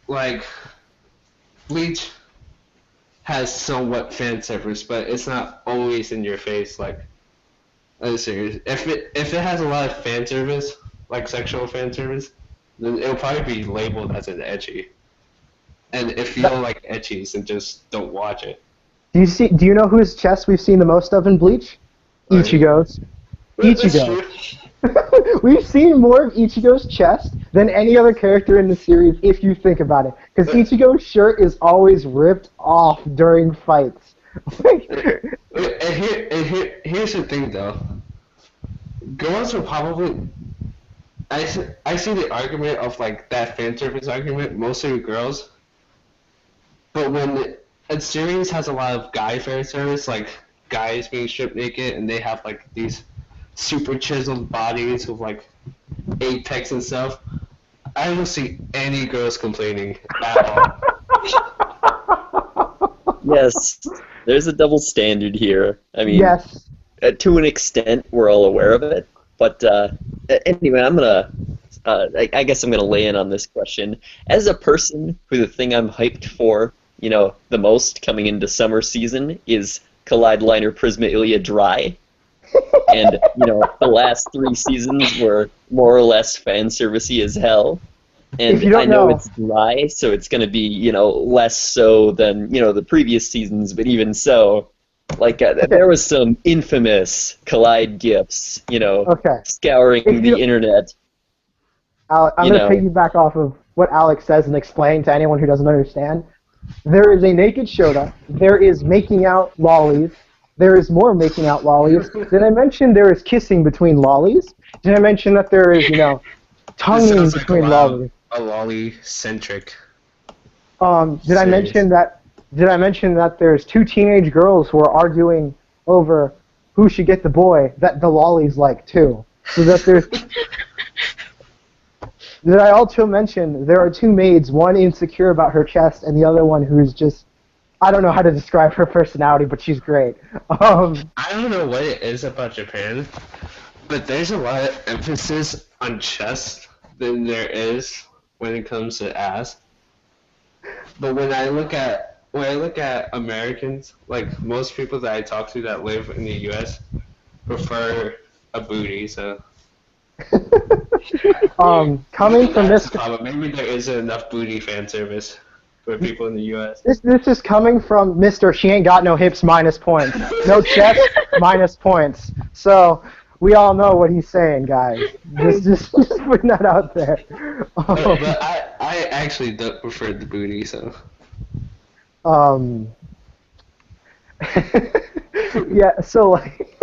Like, Bleach has somewhat fan service, but it's not always in your face like other series. If it has a lot of fan service, like sexual fan service, then it'll probably be labeled as an ecchi. And if you don't like ecchis, then just don't watch it. Do you know whose chest we've seen the most of in Bleach? Ichigo's. Ichigo. We've seen more of Ichigo's chest than any other character in the series, if you think about it. Because Ichigo's shirt is always ripped off during fights. Here's the thing, though. Girls are probably... I see the argument of, like, that fan service argument, mostly with girls. But when a series has a lot of guy fan service, like guys being stripped naked, and they have, like, these super chiseled bodies with, like, apex and stuff, I don't see any girls complaining at all. Yes, there's a double standard here. I mean, Yes. To an extent, we're all aware of it. But anyway, I guess I'm gonna lay in on this question. As a person who the thing I'm hyped for, the most coming into summer season is Collide Liner Prisma Ilia Dry. And, the last 3 seasons were more or less fan servicey as hell. And I know it's dry, so it's going to be, less so than, the previous seasons, but even so, like, there was some infamous Collide gifs, scouring the internet. I'm going to piggyback off of what Alex says and explain to anyone who doesn't understand. There is a naked Shota, there is making out lollies, there is more making out lollies? Did I mention there is kissing between lollies? Did I mention that there is, This tonguing sounds like between lollies? a lolly-centric Did I mention that? Did I mention that there's two teenage girls who are arguing over who should get the boy that the lollies like too? So that there's. Did I also mention there are two maids, one insecure about her chest and the other one who's just, I don't know how to describe her personality, but she's great. I don't know what it is about Japan, but there's a lot of emphasis on chest than there is when it comes to ass. But when I look at Americans, like most people that I talk to that live in the U.S. prefer a booty. So coming from this, maybe there isn't enough booty fan service for people in the U.S. this is coming from Mr. She ain't got no hips minus points, no chest minus points. So we all know what he's saying, guys. Just putting that out there. But I actually don't prefer the booty, so. Yeah. So like,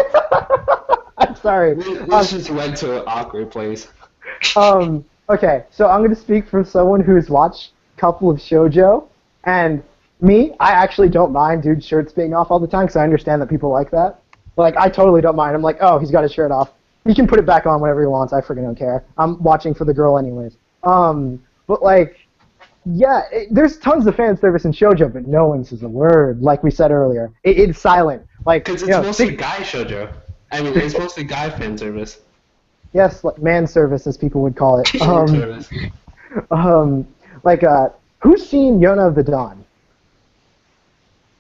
I'm sorry. This just went to an awkward place. Okay, so I'm going to speak from someone who's watched a couple of shoujo, and me, I actually don't mind dudes' shirts being off all the time because I understand that people like that. Like, I totally don't mind. I'm like, oh, he's got his shirt off. He can put it back on whenever he wants. I freaking don't care. I'm watching for the girl anyways. But like, yeah, there's tons of fan service in shoujo, but no one says a word, like we said earlier. It's silent. Like, Because it's mostly guy shoujo. I mean, it's mostly guy fan service. Yes, like man service, as people would call it. Service. Who's seen Yona of the Dawn?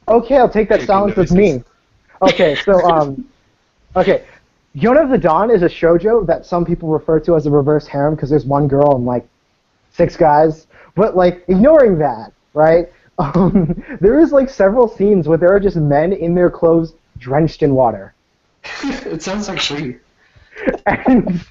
Okay, I'll take that Taking silence as notices. me. Okay, so, okay. Yona of the Dawn is a shoujo that some people refer to as a reverse harem because there's one girl and, like, 6 guys. But, like, ignoring that, right, there is, like, several scenes where there are just men in their clothes drenched in water. It sounds like free. and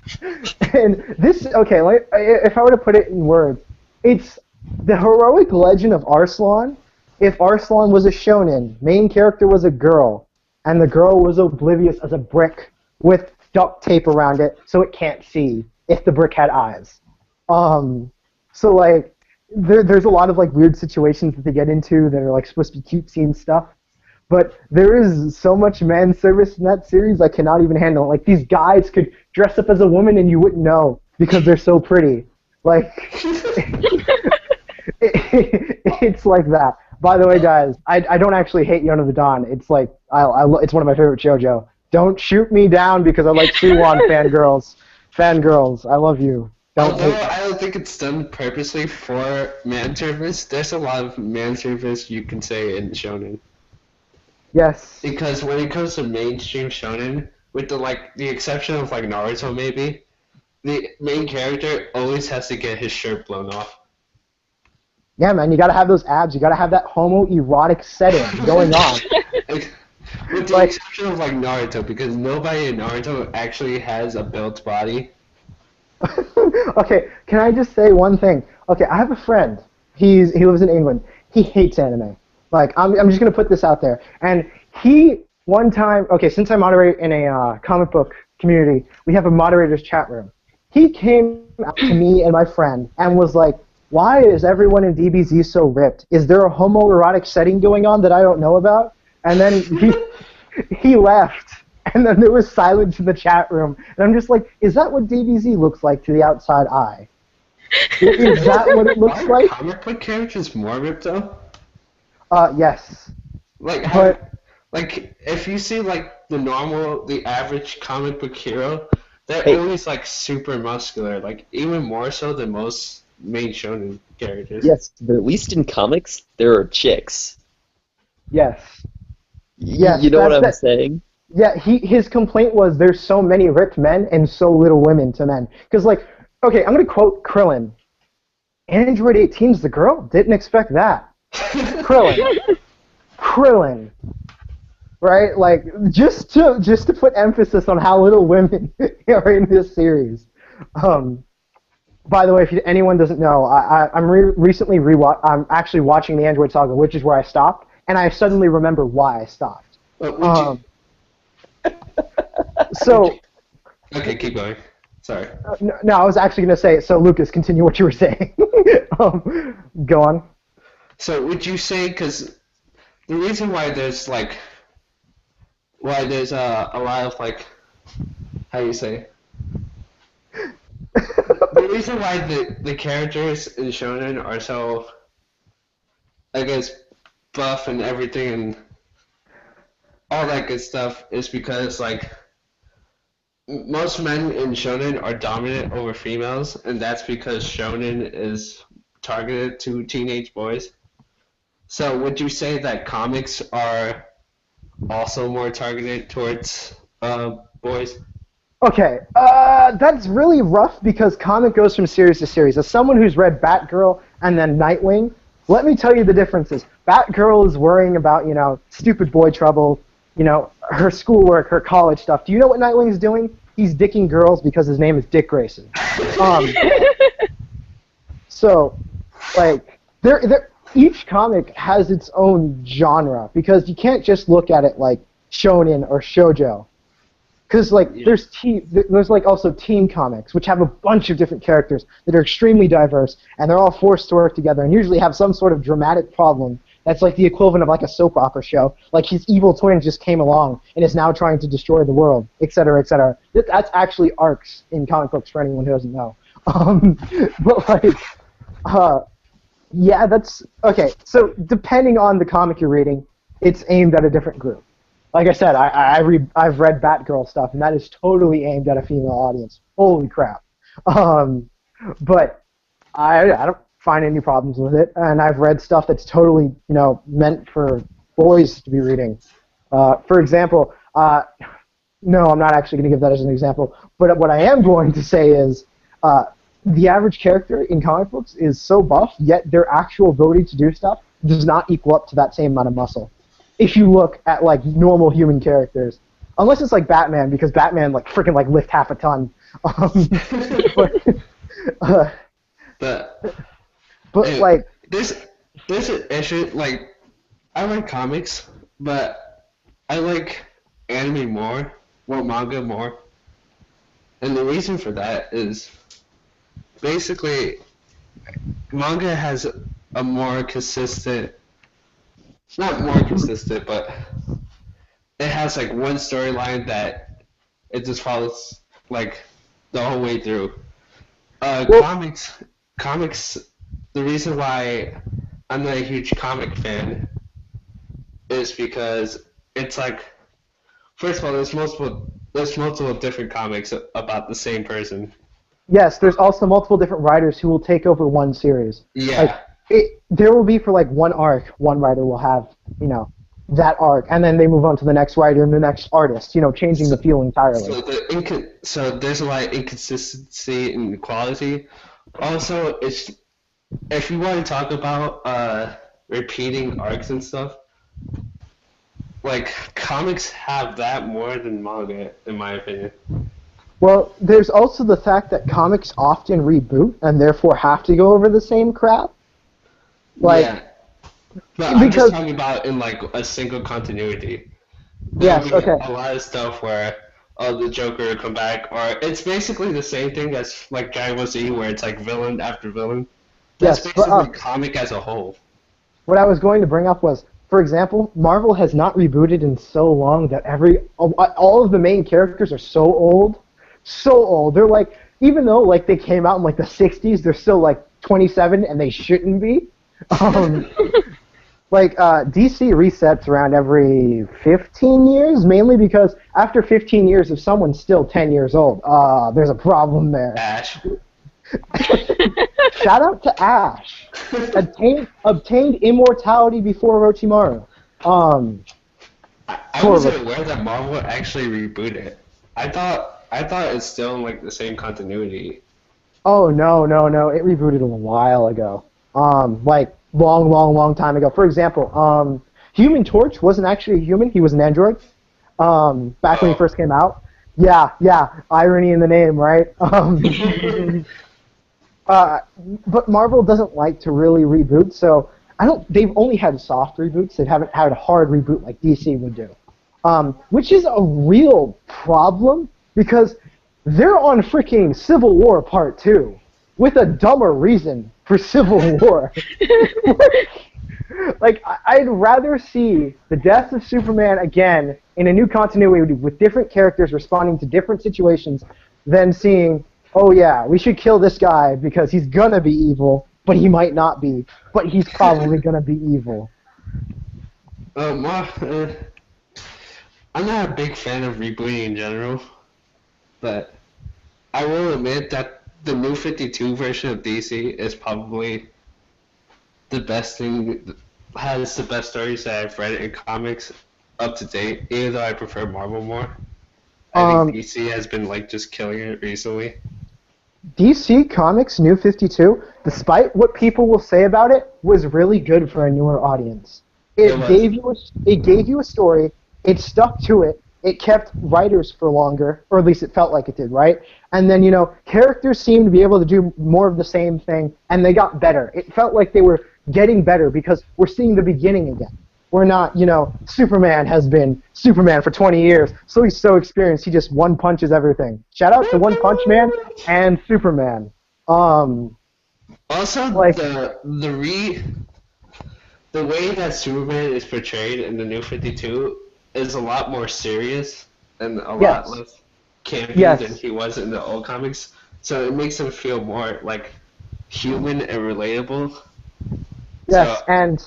this, okay, like, if I were to put it in words, it's the heroic legend of Arslan. If Arslan was a shonen, main character was a girl, and the girl was oblivious as a brick with duct tape around it so it can't see if the brick had eyes. So like, there's a lot of like weird situations that they get into that are like supposed to be cutesy and stuff. But there is so much man service in that series I cannot even handle. Like, these guys could dress up as a woman and you wouldn't know because they're so pretty. Like, it's like that. By the way, guys, I don't actually hate Yona the Dawn. It's like, it's one of my favorite shoujo. Don't shoot me down because I like Suwon fangirls. Fangirls, I love you. Although I don't think it's done purposely for man service, there's a lot of man service you can say in shonen. Yes. Because when it comes to mainstream shonen, with the exception of like Naruto maybe, the main character always has to get his shirt blown off. Yeah, man, you gotta have those abs. You gotta have that homoerotic setting going on. With the exception of like Naruto, because nobody in Naruto actually has a built body. Okay, can I just say one thing? Okay, I have a friend. He lives in England. He hates anime. Like, I'm just gonna put this out there. And he one time, okay, since I moderate in a comic book community, we have a moderator's chat room. He came up to me and my friend and was like, "Why is everyone in DBZ so ripped? Is there a homoerotic setting going on that I don't know about?" And then he left. And then there was silence in the chat room. And I'm just like, is that what DBZ looks like to the outside eye? Is that what it looks like? Comic book characters more ripped though? Yes. Like, if you see like the average comic book hero, they're always like super muscular, like even more so than most main shonen characters. Yes, but at least in comics, there are chicks. Yes. Yes. You know what I'm saying? Yeah, his complaint was there's so many ripped men and so little women to men. Because, like, okay, I'm going to quote Krillin. Android 18's the girl? Didn't expect that. Krillin. Right? Like, just to put emphasis on how little women are in this series. By the way, if anyone doesn't know, I'm actually watching the Android Saga, which is where I stopped, and I suddenly remember why I stopped. So, Okay, keep going. Sorry. no, I was actually going to say, so Lucas, continue what you were saying. Go on. So would you say, because the reason why there's a lot of how you say, the reason why the characters in shonen are so, I guess, buff and everything and all that good stuff is because most men in shonen are dominant over females, and that's because shonen is targeted to teenage boys. So would you say that comics are also more targeted towards boys? Okay, that's really rough because comic goes from series to series. As someone who's read Batgirl and then Nightwing, let me tell you the differences. Batgirl is worrying about, stupid boy trouble, her schoolwork, her college stuff. Do you know what Nightwing is doing? He's dicking girls because his name is Dick Grayson. So, each comic has its own genre because you can't just look at it like shonen or shoujo. Because there's also teen comics, which have a bunch of different characters that are extremely diverse, and they're all forced to work together, and usually have some sort of dramatic problem that's like the equivalent of like a soap opera show. Like his evil twin just came along and is now trying to destroy the world, etc., etc. That's actually arcs in comic books for anyone who doesn't know. Yeah, that's okay. So depending on the comic you're reading, it's aimed at a different group. Like I said, I've read Batgirl stuff, and that is totally aimed at a female audience. Holy crap! But I don't find any problems with it, and I've read stuff that's totally meant for boys to be reading. For example, no, I'm not actually going to give that as an example. But what I am going to say is the average character in comic books is so buff, yet their actual ability to do stuff does not equal up to that same amount of muscle. If you look at normal human characters, unless it's like Batman, because Batman freaking lift half a ton. But there's an issue. I like comics, but I like anime more, manga more, and the reason for that is basically manga has a more consistent. Not more consistent, but it has one storyline that it just follows the whole way through. Comics. The reason why I'm not a huge comic fan is because it's first of all, there's multiple different comics about the same person. Yes, there's also multiple different writers who will take over one series. Yeah. There will be for one arc, one writer will have, that arc, and then they move on to the next writer and the next artist, changing the feel entirely. So there's a lot of inconsistency in quality. Also, if you want to talk about repeating arcs and stuff, comics have that more than manga, in my opinion. Well, there's also the fact that comics often reboot and therefore have to go over the same crap. Yeah. But I'm just talking about in a single continuity. Yes, okay. A lot of stuff where the Joker will come back, or it's basically the same thing as Dragon Ball Z, where it's villain after villain. That's basically comic as a whole. What I was going to bring up was, for example, Marvel has not rebooted in so long that all of the main characters are so old. So old. They're even though they came out in the 60s, they're still 27 and they shouldn't be. DC resets around every 15 years, mainly because after 15 years, if someone's still 10 years old, there's a problem there. Ash. Shout out to Ash. Obtained immortality before Orochimaru. I wasn't aware that Marvel actually rebooted. I thought it's still in the same continuity. Oh no! It rebooted a while ago. Long time ago. For example, Human Torch wasn't actually a human; he was an android. Back when he first came out. Yeah. Irony in the name, right? But Marvel doesn't like to really reboot, so they've only had soft reboots. They haven't had a hard reboot like DC would do. which is a real problem because they're on freaking Civil War Part 2 with a dumber reason for Civil War. Like, I'd rather see the death of Superman again in a new continuity with different characters responding to different situations than seeing, oh yeah, we should kill this guy because he's gonna be evil, but he might not be, but he's probably gonna be evil. I'm not a big fan of rebooting in general, but I will admit that the New 52 version of DC is probably the best thing, has the best stories that I've read in comics up to date, even though I prefer Marvel more. I think DC has been like just killing it recently. DC Comics New 52, despite what people will say about it, was really good for a newer audience. It gave you a story, it stuck to it, it kept writers for longer, or at least it felt like it did, right? And then, characters seemed to be able to do more of the same thing, and they got better. It felt like they were getting better because we're seeing the beginning again. We're not, Superman has been Superman for 20 years, so he's so experienced, he just one-punches everything. Shout out to One Punch Man and Superman. Also, like, the way that Superman is portrayed in the New 52 is a lot more serious and a lot less campy than he was in the old comics. So it makes him feel more like human and relatable. Yes, and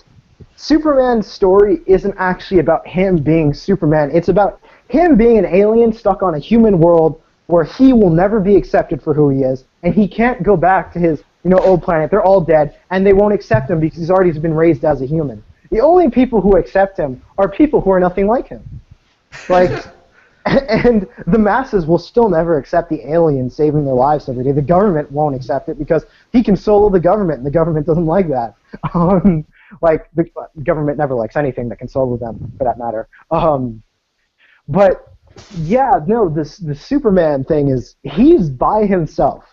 Superman's story isn't actually about him being Superman. It's about him being an alien stuck on a human world where he will never be accepted for who he is, and he can't go back to his old planet. They're all dead, and they won't accept him because he's already been raised as a human. The only people who accept him are people who are nothing like him. Like, and the masses will still never accept the alien saving their lives every day. The government won't accept it because he can solo the government, and the government doesn't like that. Like, the government never likes anything that can solo them, for that matter. But, yeah, no, the Superman thing is, he's by himself.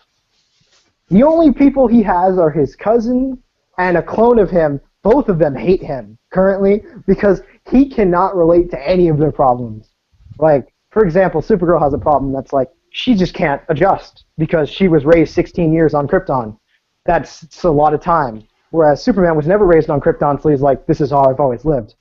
The only people he has are his cousin and a clone of him. Both of them hate him currently because he cannot relate to any of their problems. Like, for example, Supergirl has a problem that's like, she just can't adjust because she was raised 16 years on Krypton. That's a lot of time. Whereas Superman was never raised on Krypton, so he's like, this is how I've always lived.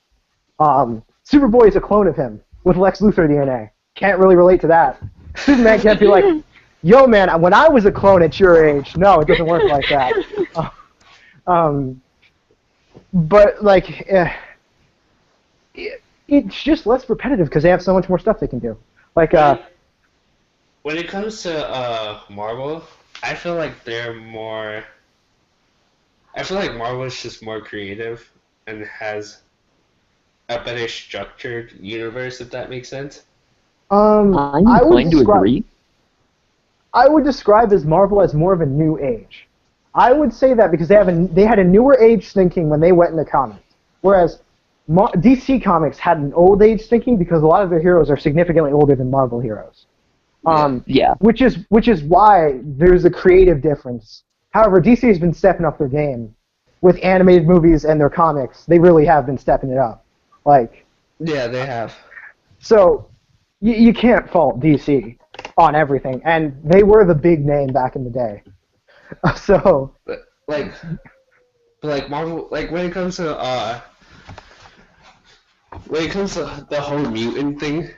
Superboy is a clone of him with Lex Luthor DNA. Can't really relate to that. Superman can't be like, yo, man, when I was a clone at your age. No, it doesn't work like that. But, like, it's just less repetitive because they have so much more stuff they can do. Like, when it comes to Marvel, I feel like they're more... I feel like Marvel is just more creative and has a better structured universe, if that makes sense. I'm inclined to agree. I would describe as Marvel as more of a new age. I would say that because they had a newer age thinking when they went into comics, whereas DC Comics had an old age thinking because a lot of their heroes are significantly older than Marvel heroes. Which is why there's a creative difference. However, DC has been stepping up their game with animated movies and their comics. They really have been stepping it up. Like, yeah, they have. So you can't fault DC on everything, and they were the big name back in the day. So, like Marvel, like when it comes to the whole mutant thing.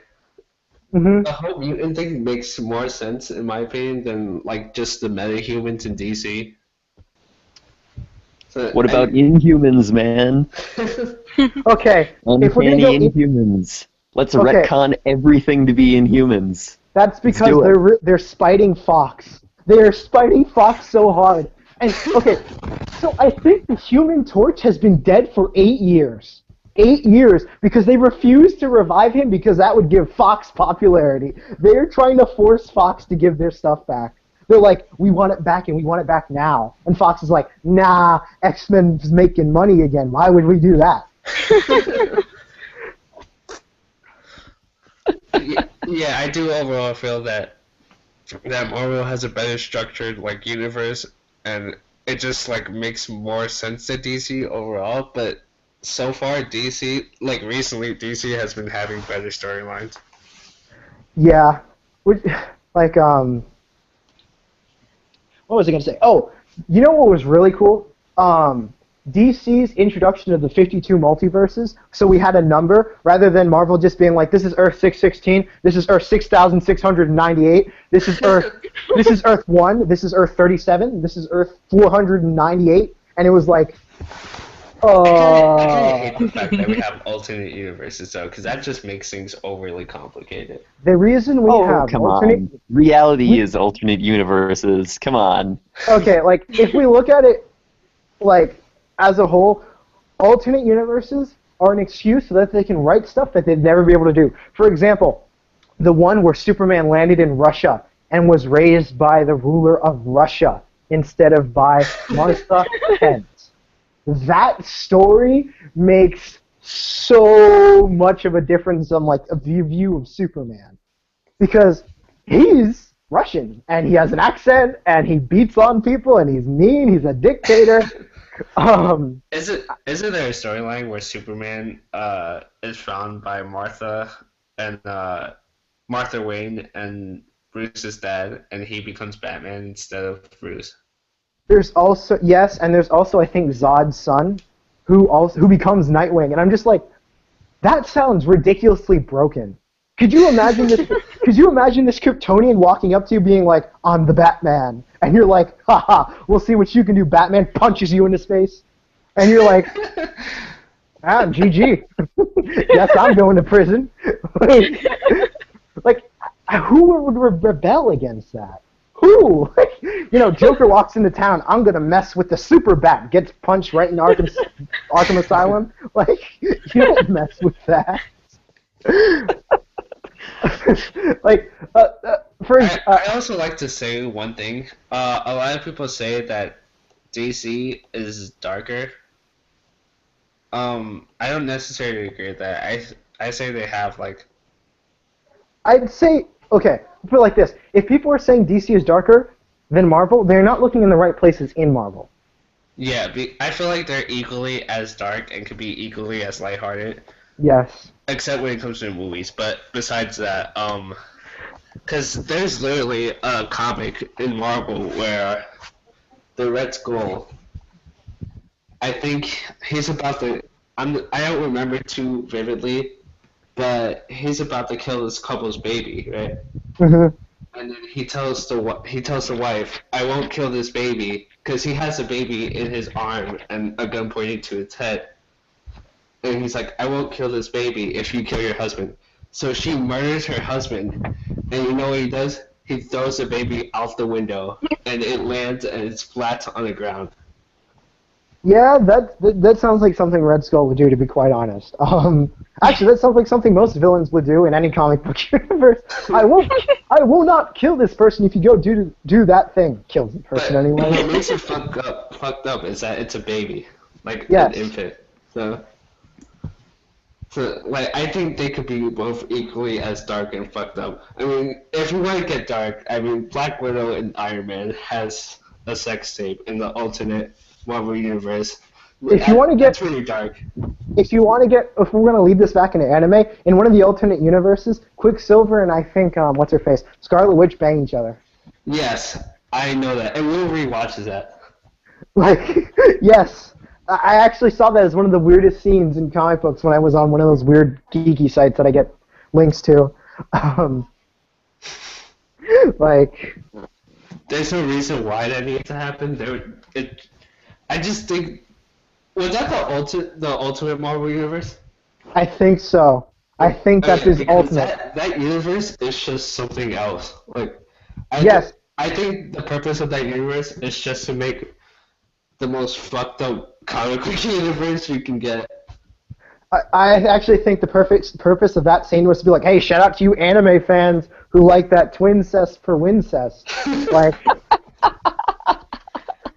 Mm-hmm. The whole mutant thing makes more sense, in my opinion, than like just the metahumans in DC. So, what about Inhumans, man? Okay. If we're gonna go Inhumans, let's retcon everything to be Inhumans. That's because they're spiting Fox. They are spiting Fox so hard. And okay, so I think the Human Torch has been dead for 8 years. 8 years because they refused to revive him because that would give Fox popularity. They're trying to force Fox to give their stuff back. They're like, we want it back and we want it back now. And Fox is like, nah, X-Men's making money again. Why would we do that? Yeah, I do overall feel that Marvel has a better structured like universe, and it just like makes more sense to DC overall. But so far DC, like recently, DC has been having better storylines. Yeah. Like, what was I going to say? Oh, you know what was really cool? DC's introduction of the 52 multiverses. So we had a number rather than Marvel just being like, this is Earth 616, this is Earth 6698, this is Earth 1, this is Earth 37, this is Earth 498, and it was like, I kind of hate the fact that we have alternate universes, though, because that just makes things overly complicated. the reason we Oh, have come alternate. on. Reality is alternate universes. Come on. Okay, like if we look at it, like as a whole, alternate universes are an excuse so that they can write stuff that they'd never be able to do. For example, the one where Superman landed in Russia and was raised by the ruler of Russia instead of by Martha Kent. That story makes so much of a difference on like a view of Superman, because he's Russian and he has an accent and he beats on people and he's mean. He's a dictator. Isn't there a storyline where Superman is found by Martha and Martha Wayne and Bruce's dad, and he becomes Batman instead of Bruce? There's also and there's also I think Zod's son, who becomes Nightwing, and I'm just like, that sounds ridiculously broken. Could you imagine this? Could you imagine this Kryptonian walking up to you being like, "I'm the Batman," and you're like, "Haha, we'll see what you can do." Batman punches you in the face, and you're like, "Ah, GG. Yes, I'm going to prison." Like, who would rebel against that? Who? You know, Joker walks into town. I'm gonna mess with the Super Bat. Gets punched right in Arkham Asylum. Like, you don't mess with that. Like, I also like to say one thing. A lot of people say that DC is darker. I don't necessarily agree with that. I say they have like. I'd say, okay, put it like this. If people are saying DC is darker than Marvel, they're not looking in the right places in Marvel. Yeah, I feel like they're equally as dark and could be equally as lighthearted. Yes. Except when it comes to movies. But besides that, because there's literally a comic in Marvel where the Red Skull, I think he's about to, I don't remember too vividly, but he's about to kill this couple's baby, right? Mm-hmm. And then he tells the wife, "I won't kill this baby," because he has a baby in his arm and a gun pointing to its head. And he's like, "I won't kill this baby if you kill your husband." So she murders her husband, and you know what he does? He throws the baby out the window, and it lands and it's flat on the ground. Yeah, that sounds like something Red Skull would do, to be quite honest. Actually, that sounds like something most villains would do in any comic book universe. I will not kill this person if you go do that thing. Kills the person anyway. What makes it fucked up is that it's a baby, like Yes. an infant. So like, I think they could be both equally as dark and fucked up. I mean, if you want to get dark, I mean, Black Widow and Iron Man has a sex tape in the alternate Marvel universe. If you want to get, that's really dark. if we're gonna lead this back into anime, in one of the alternate universes, Quicksilver and I think what's her face, Scarlet Witch bang each other. Yes, I know that, and Will rewatches that. Like, yes. I actually saw that as one of the weirdest scenes in comic books when I was on one of those weird geeky sites that I get links to. Like, there's no reason why that needs to happen. I just think, was that the ultimate Marvel universe? I think so. I think that is ultimate. That universe is just something else. Like, Yes. I think the purpose of that universe is just to make the most fucked up comic book universe you can get. I actually think the purpose of that scene was to be like, hey, shout out to you anime fans who like that twincest for wincest. Like,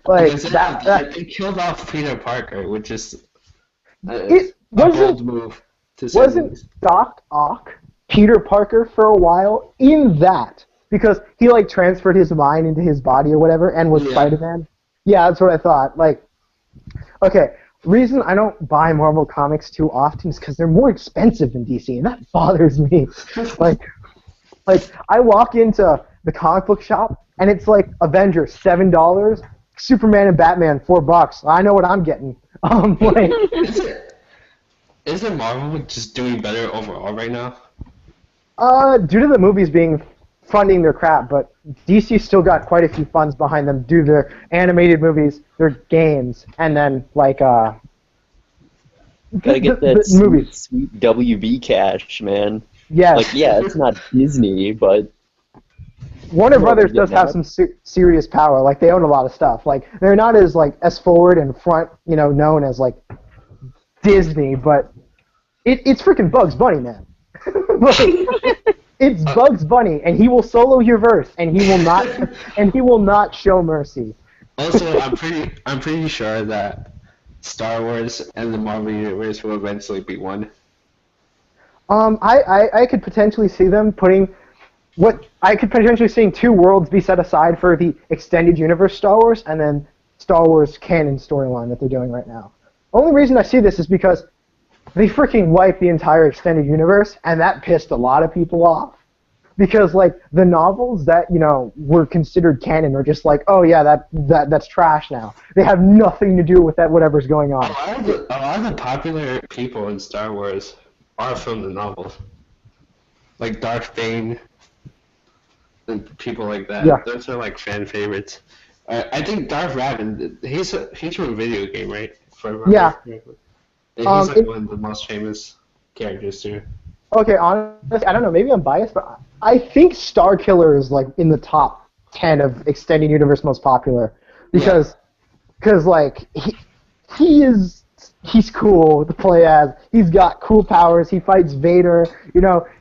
They killed off Peter Parker, which is a bold move. Wasn't Doc Ock Peter Parker for a while in that? Because he like transferred his mind into his body or whatever and was Spider-Man. Yeah, that's what I thought. Like, okay, reason I don't buy Marvel comics too often is because they're more expensive than DC, and that bothers me. like, I walk into the comic book shop, and it's like Avengers, $7, Superman and Batman, $4. I know what I'm getting. Like, Isn't Marvel just doing better overall right now? due to the movies being funding their crap, but DC still got quite a few funds behind them due to their animated movies, their games, and then like Gotta get that the movies. sweet WB cash, man. Yes. Like, yeah, it's not Disney, but Warner Well, Brothers yeah, does have some serious power. Like, they own a lot of stuff. Like, they're not as forward and front, known as like Disney, but it's freaking Bugs Bunny, man. Like, it's Bugs Bunny, and he will solo your verse, and he will not show mercy. Also, I'm pretty sure that Star Wars and the Marvel Universe will eventually be one. I could potentially see them putting seeing two worlds be set aside for the extended universe Star Wars, and then Star Wars canon storyline that they're doing right now. Only reason I see this is because they freaking wiped the entire extended universe, and that pissed a lot of people off. Because like the novels that were considered canon are just like, oh yeah, that's trash now. They have nothing to do with that whatever's going on. A lot of the popular people in Star Wars are from the novels, like Darth Bane and people like that. Yeah. Those are like fan favorites. I think Darth Revan, he's from a video game, right? Yeah. And he's like one of the most famous characters too. Okay, honestly, I don't know. Maybe I'm biased, but I think Starkiller is like in the top 10 of extended universe most popular because like he's cool to play as. He's got cool powers. He fights Vader.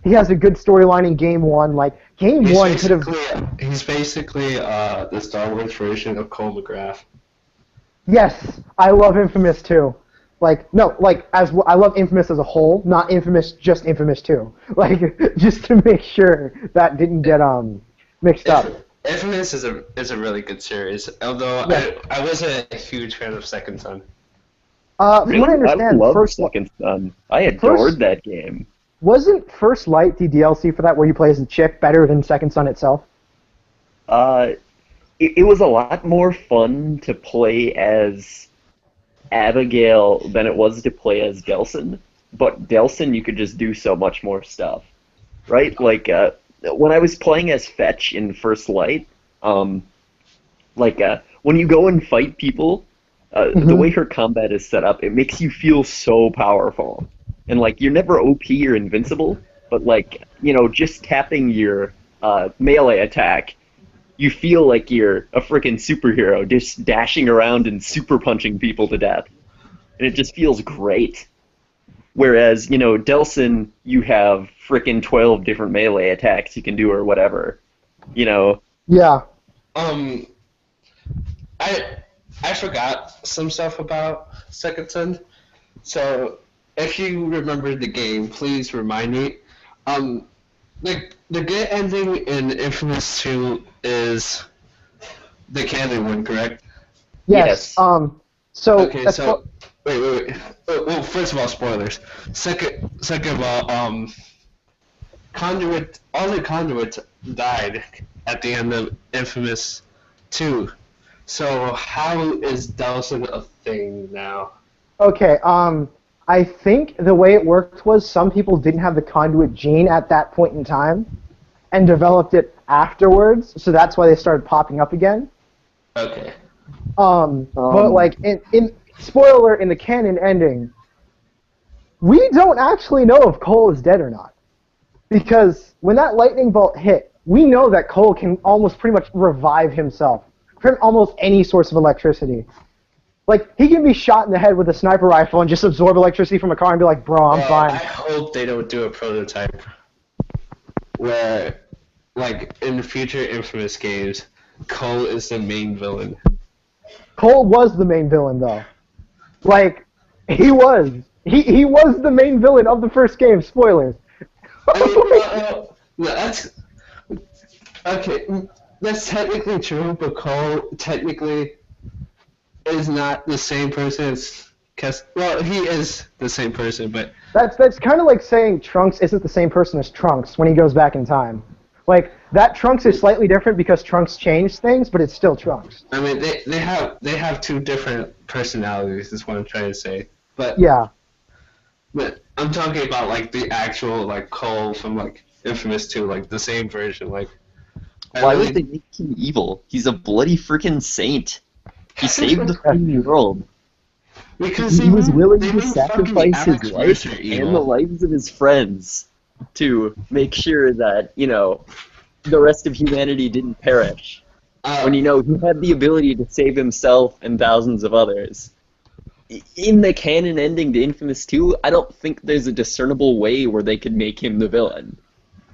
He has a good storyline in Game 1. Like Game 1 could have. He's basically the Star Wars version of Cole McGrath. Yes, I love Infamous too. I love Infamous as a whole, not just Infamous 2. Like, just to make sure that didn't get mixed up. Infamous is a really good series, although I wasn't a huge fan of Second Son. From what I understand, I love Second Son. I adored that game. Wasn't First Light, the DLC for that, where you play as a chick, better than Second Son itself? It was a lot more fun to play as Abigail than it was to play as Delsin, but Delsin you could just do so much more stuff, right? Like when I was playing as Fetch in First Light, when you go and fight people, the way her combat is set up, it makes you feel so powerful, and like you're never OP or invincible, but like just tapping your melee attack, you feel like you're a freaking superhero, just dashing around and super punching people to death. And it just feels great. Whereas, Delsin, you have freaking 12 different melee attacks you can do or whatever. Yeah. I forgot some stuff about Second Son. So, if you remember the game, please remind me. The good ending in Infamous 2 is the canon one, correct? Yes. Okay, wait. Well, first of all, spoilers. Second of all, all the conduits died at the end of Infamous 2. So how is Delsin a thing now? Okay, I think the way it worked was some people didn't have the conduit gene at that point in time and developed it afterwards, so that's why they started popping up again. Okay. But like in spoiler, in the canon ending, we don't actually know if Cole is dead or not. Because when that lightning bolt hit, we know that Cole can almost pretty much revive himself from almost any source of electricity. Like, he can be shot in the head with a sniper rifle and just absorb electricity from a car and be like, bro, I'm fine. I hope they don't do a prototype where, like, in future Infamous games, Cole is the main villain. Cole was the main villain, though. Like, he was. He was the main villain of the first game. Spoilers. That's... Okay, that's technically true, but Cole technically is not the same person as well, he is the same person, but That's kind of like saying Trunks isn't the same person as Trunks when he goes back in time. Like, that Trunks is slightly different because Trunks changed things, but it's still Trunks. I mean, they have two different personalities. Is what I'm trying to say. But Yeah. But I'm talking about like the actual like Cole from like Infamous 2, like the same version. Like, Why would they make him evil? He's a bloody freaking saint. He saved the free world. Because He was willing they to made fucking sacrifice his Alex life Mercer and evil. the lives of his friends to make sure that, the rest of humanity didn't perish. When, he had the ability to save himself and thousands of others. In the canon ending to Infamous 2, I don't think there's a discernible way where they could make him the villain.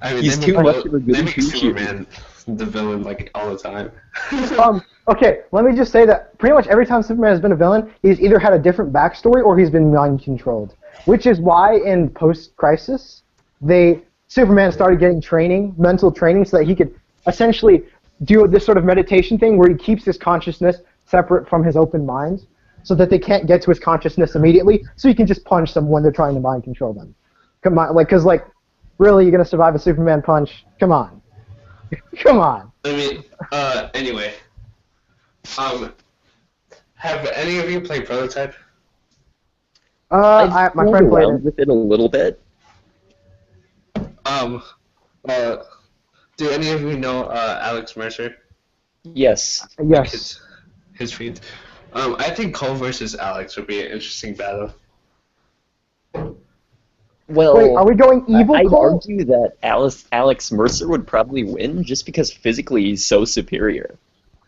I mean, He's they too make- much of a They good make shooter. Superman the villain like all the time. Okay, let me just say that pretty much every time Superman has been a villain, he's either had a different backstory or he's been mind-controlled. Which is why in post-Crisis, Superman started getting training, mental training, so that he could essentially do this sort of meditation thing where he keeps his consciousness separate from his open mind, so that they can't get to his consciousness immediately, so he can just punch them when they're trying to mind-control them. Come on, because really, you're going to survive a Superman punch? Come on. Come on. I mean, anyway, have any of you played Prototype? I've My played friend played around it. with it a little bit. Do any of you know Alex Mercer? Yes. Yes. His feet. I think Cole versus Alex would be an interesting battle. Well, Wait, are we going evil I'd Cole? argue that Alex Mercer would probably win just because physically he's so superior.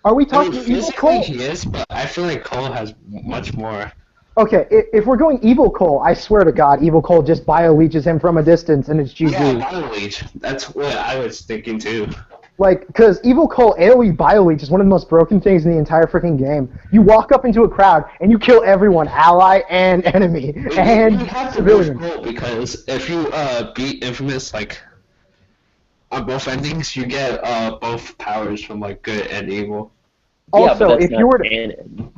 Are we I talking mean, evil physically Cole? he is, but I feel like Cole has much more. Okay, if we're going evil Cole, I swear to God, evil Cole just bio-leeches him from a distance and it's GG. Yeah, bio-leech. That's what I was thinking too. Because evil Cole AoE bio-leech is one of the most broken things in the entire freaking game. You walk up into a crowd and you kill everyone, ally and enemy, and you have to civilian. move Cole because if you beat Infamous like on both endings, you get both powers from like good and evil. Also, yeah, but that's if not you were to, canon.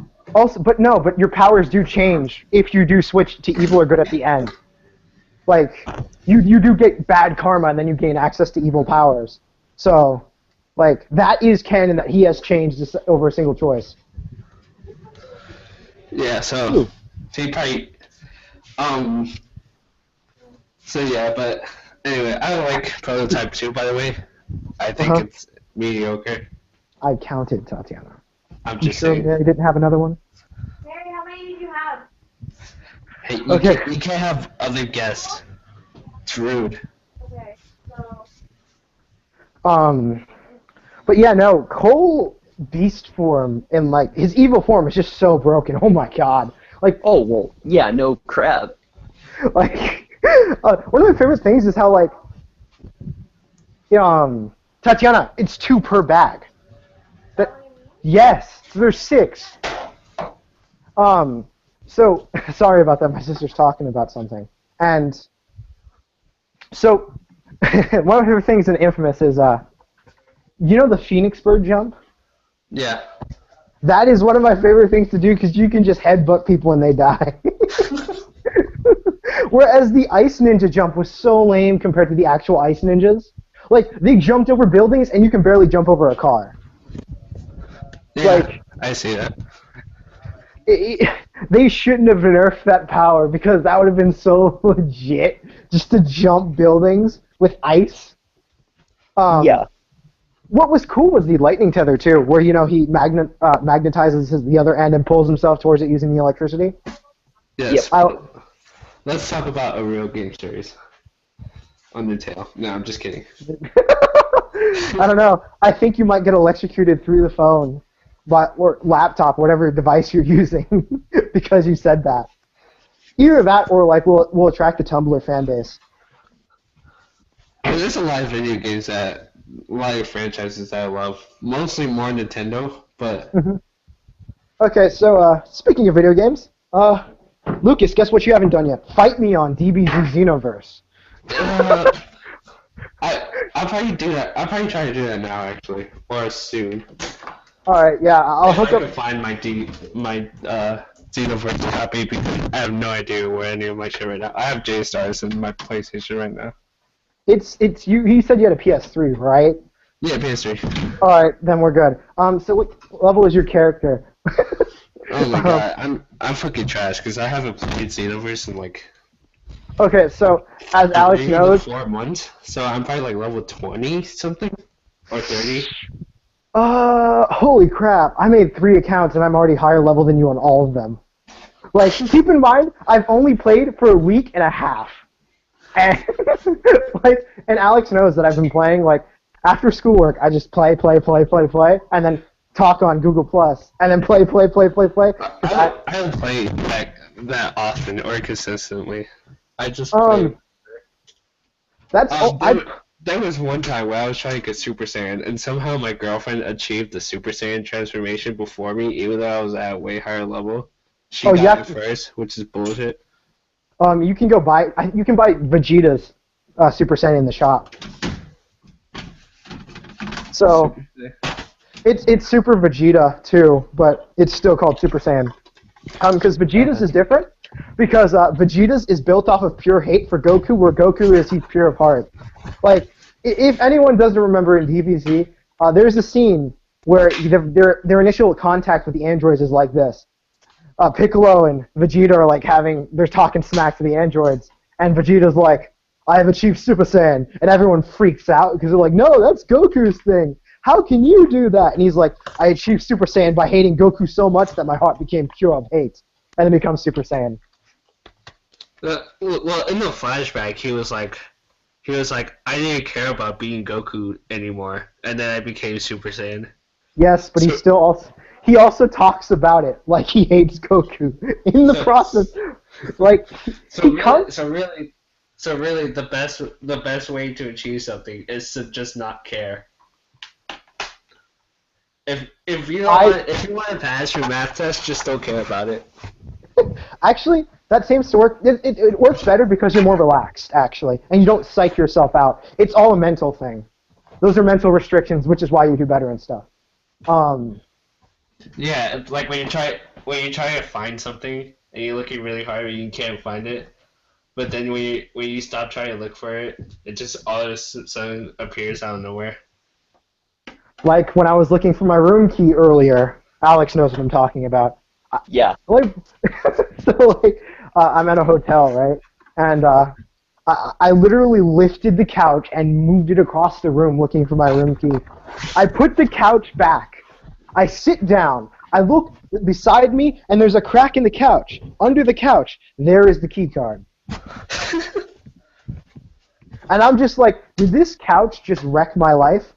but your powers do change if you do switch to evil or good at the end. Like, you do get bad karma and then you gain access to evil powers. So, that is canon that he has changed over a single choice. Yeah, so he probably so yeah, but anyway, I like Prototype 2 by the way. I think it's mediocre. I counted, Tatiana. I'm You just sure saying. Mary didn't have another one? Mary, how many did you have? Hey, Okay. you can't have other guests. It's rude. Okay, so But yeah, no, Cole beast form and his evil form is just so broken. Oh my God! Oh, well, yeah, no crap. One of my favorite things is how Tatiana, it's 2 per bag. Yes, there's 6. So sorry about that. My sister's talking about something, and so one of my favorite things in Infamous is the Phoenix Bird jump. Yeah. That is one of my favorite things to do because you can just headbutt people and they die. Whereas the Ice Ninja jump was so lame compared to the actual Ice Ninjas. They jumped over buildings and you can barely jump over a car. Yeah, I see that. They shouldn't have nerfed that power because that would have been so legit just to jump buildings with ice. Yeah. What was cool was the lightning tether too, where he magnetizes the other end and pulls himself towards it using the electricity. Yes. Yep. Let's talk about a real game series. Undertale. No, I'm just kidding. I don't know. I think you might get electrocuted through the phone, or laptop, whatever device you're using, because you said that. Either that, or we'll attract the Tumblr fan base. There's a lot of video games a lot of franchises that I love. Mostly more Nintendo, but Okay, so speaking of video games, Lucas, guess what you haven't done yet? Fight me on DBZ Xenoverse. I'll probably do that. I'll probably try to do that now, actually, or soon. All right, yeah, I'll If hook I up. can find my Xenoverse is happy because I have no idea where any of my shit right now. I have J stars in my PlayStation right now. It's you. He said you had a PS3, right? Yeah, PS3. All right, then we're good. So what level is your character? Oh my god, I'm fucking trash because I haven't played Xenoverse in like Okay, so as Alex 3 to knows, 4 months. So I'm probably like level 20 something or 30. holy crap! I made 3 accounts and I'm already higher level than you on all of them. Like, keep in mind, I've only played for a week and a half, and and Alex knows that I've been playing like after schoolwork. I just play, and then talk on Google Plus, and then play. I don't play that often or consistently. I just play. That's There was one time where I was trying to get Super Saiyan, and somehow my girlfriend achieved the Super Saiyan transformation before me, even though I was at a way higher level. She got it first, which is bullshit. You can buy Vegeta's Super Saiyan in the shop. So it's Super Vegeta too, but it's still called Super Saiyan. Because Vegeta's is different, because Vegeta's is built off of pure hate for Goku, where Goku he's pure of heart. Like, if anyone doesn't remember in DBZ, there's a scene where their initial contact with the androids is like this. Piccolo and Vegeta are they're talking smack to the androids, and Vegeta's like, I have achieved Super Saiyan, and everyone freaks out because they're like, no, that's Goku's thing. How can you do that? And he's like, I achieved Super Saiyan by hating Goku so much that my heart became pure of hate, and then becomes Super Saiyan. Well, in the flashback, he was like, I didn't care about being Goku anymore, and then I became Super Saiyan. Yes, but he also talks about it like he hates Goku in the process. Like, so really, the best way to achieve something is to just not care. If you want to pass your math test, just don't care about it. Actually, that seems to work. It works better because you're more relaxed, actually, and you don't psych yourself out. It's all a mental thing. Those are mental restrictions, which is why you do better and stuff. Yeah, like when you try to find something and you're looking really hard and you can't find it, but then when you stop trying to look for it, it just all of a sudden appears out of nowhere. Like when I was looking for my room key earlier. Alex knows what I'm talking about. Yeah. I'm at a hotel, right? And I literally lifted the couch and moved it across the room looking for my room key. I put the couch back. I sit down. I look beside me, and there's a crack in the couch. Under the couch, there is the key card. And I'm just like, did this couch just wreck my life?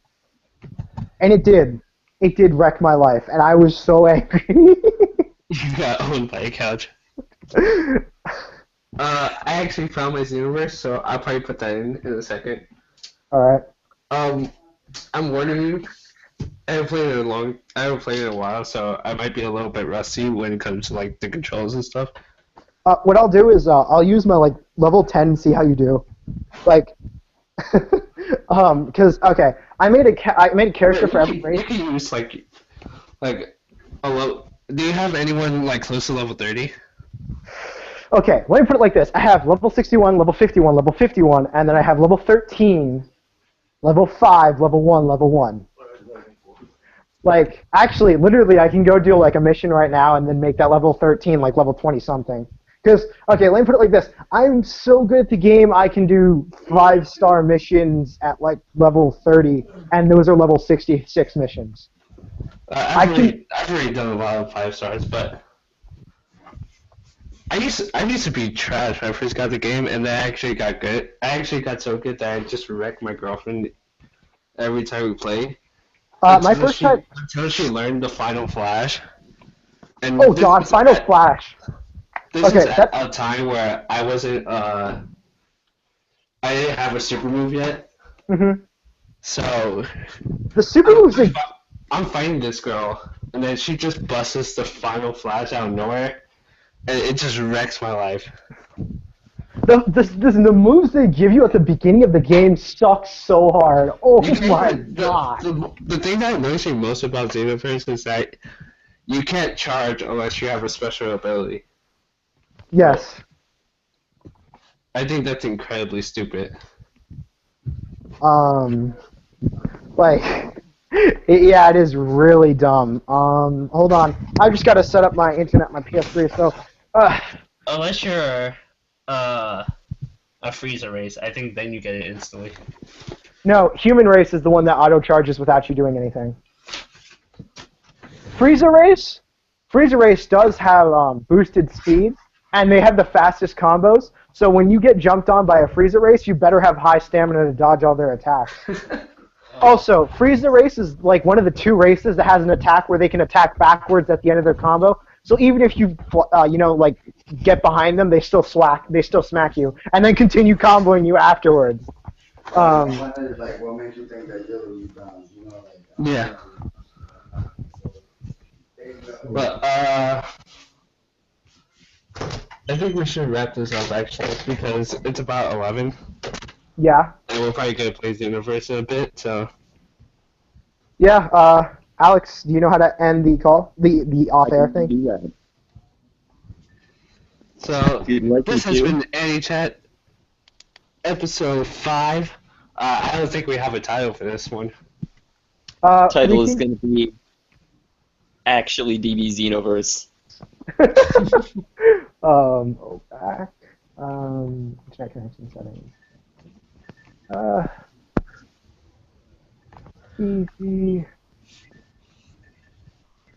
And it did. It did wreck my life, and I was so angry. You got owned by a couch. I actually found my Xenoverse, so I'll probably put that in a second. Alright. I'm warning you. I haven't played it in a while, so I might be a little bit rusty when it comes to like the controls and stuff. What I'll do is I'll use my level 10 and see how you do. Because okay, I made a character for every race. You can use like a low. Do you have anyone like close to level 30? Okay, let me put it like this. I have level 61, level 51, level 51, and then I have level 13, level 5, level 1, level 1. Like, actually, literally, I can go do like a mission right now and then make that level 13 like level 20 something. Because, okay, let me put it like this. I'm so good at the game, I can do 5-star missions at like level 30, and those are level 66 missions. I've already done a lot of 5 stars, but I used to be trash when I first got the game, and then I actually got good. I actually got so good that I just wrecked my girlfriend every time we played. My first time until she learned the Final Flash. And oh god, Final Flash. This is at a time where I wasn't I didn't have a super move yet. Mhm. So the super moves I'm fighting this girl, and then she just busts the Final Flash out of nowhere, and it just wrecks my life. The moves they give you at the beginning of the game suck so hard. Oh my god. The thing that annoys me most about Xenoverse is that You can't charge unless you have a special ability. Yes. I think that's incredibly stupid. Like, yeah, it is really dumb. Hold on. I've just got to set up my internet, my PS3. So, Unless you're a freezer race, I think then you get it instantly. no, human race is the one that auto charges without you doing anything. Freezer race does have boosted speed, and they have the fastest combos. So when you get jumped on by a freezer race, you better have high stamina to dodge all their attacks. Also, freezer race is like one of the 2 races that has an attack where they can attack backwards at the end of their combo. So even if you like get behind them, they still smack you, and then continue comboing you afterwards. Like, what makes you think that you found? You know, like, Yeah. But I think we should wrap this up actually because it's about 11. Yeah. And we're probably gonna play Xenoverse in a bit, so. Yeah. Alex, do you know how to end the call? The off-air thing? Do that. So If you'd like this me has to. been Anichat, episode 5. I don't think we have a title for this one. Title is Ricky? going to be actually DB Xenoverse. Go back. Internet connection settings. Easy.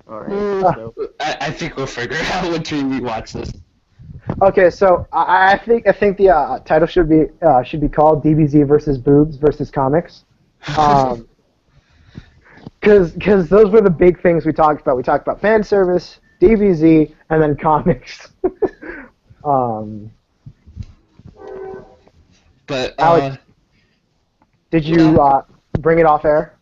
Alright. I think we'll figure it out once we watch this. Okay, so I think the title should be called DBZ versus boobs versus comics, because those were the big things we talked about. We talked about fan service, DBZ, and then comics. But Alex, did you bring it off air?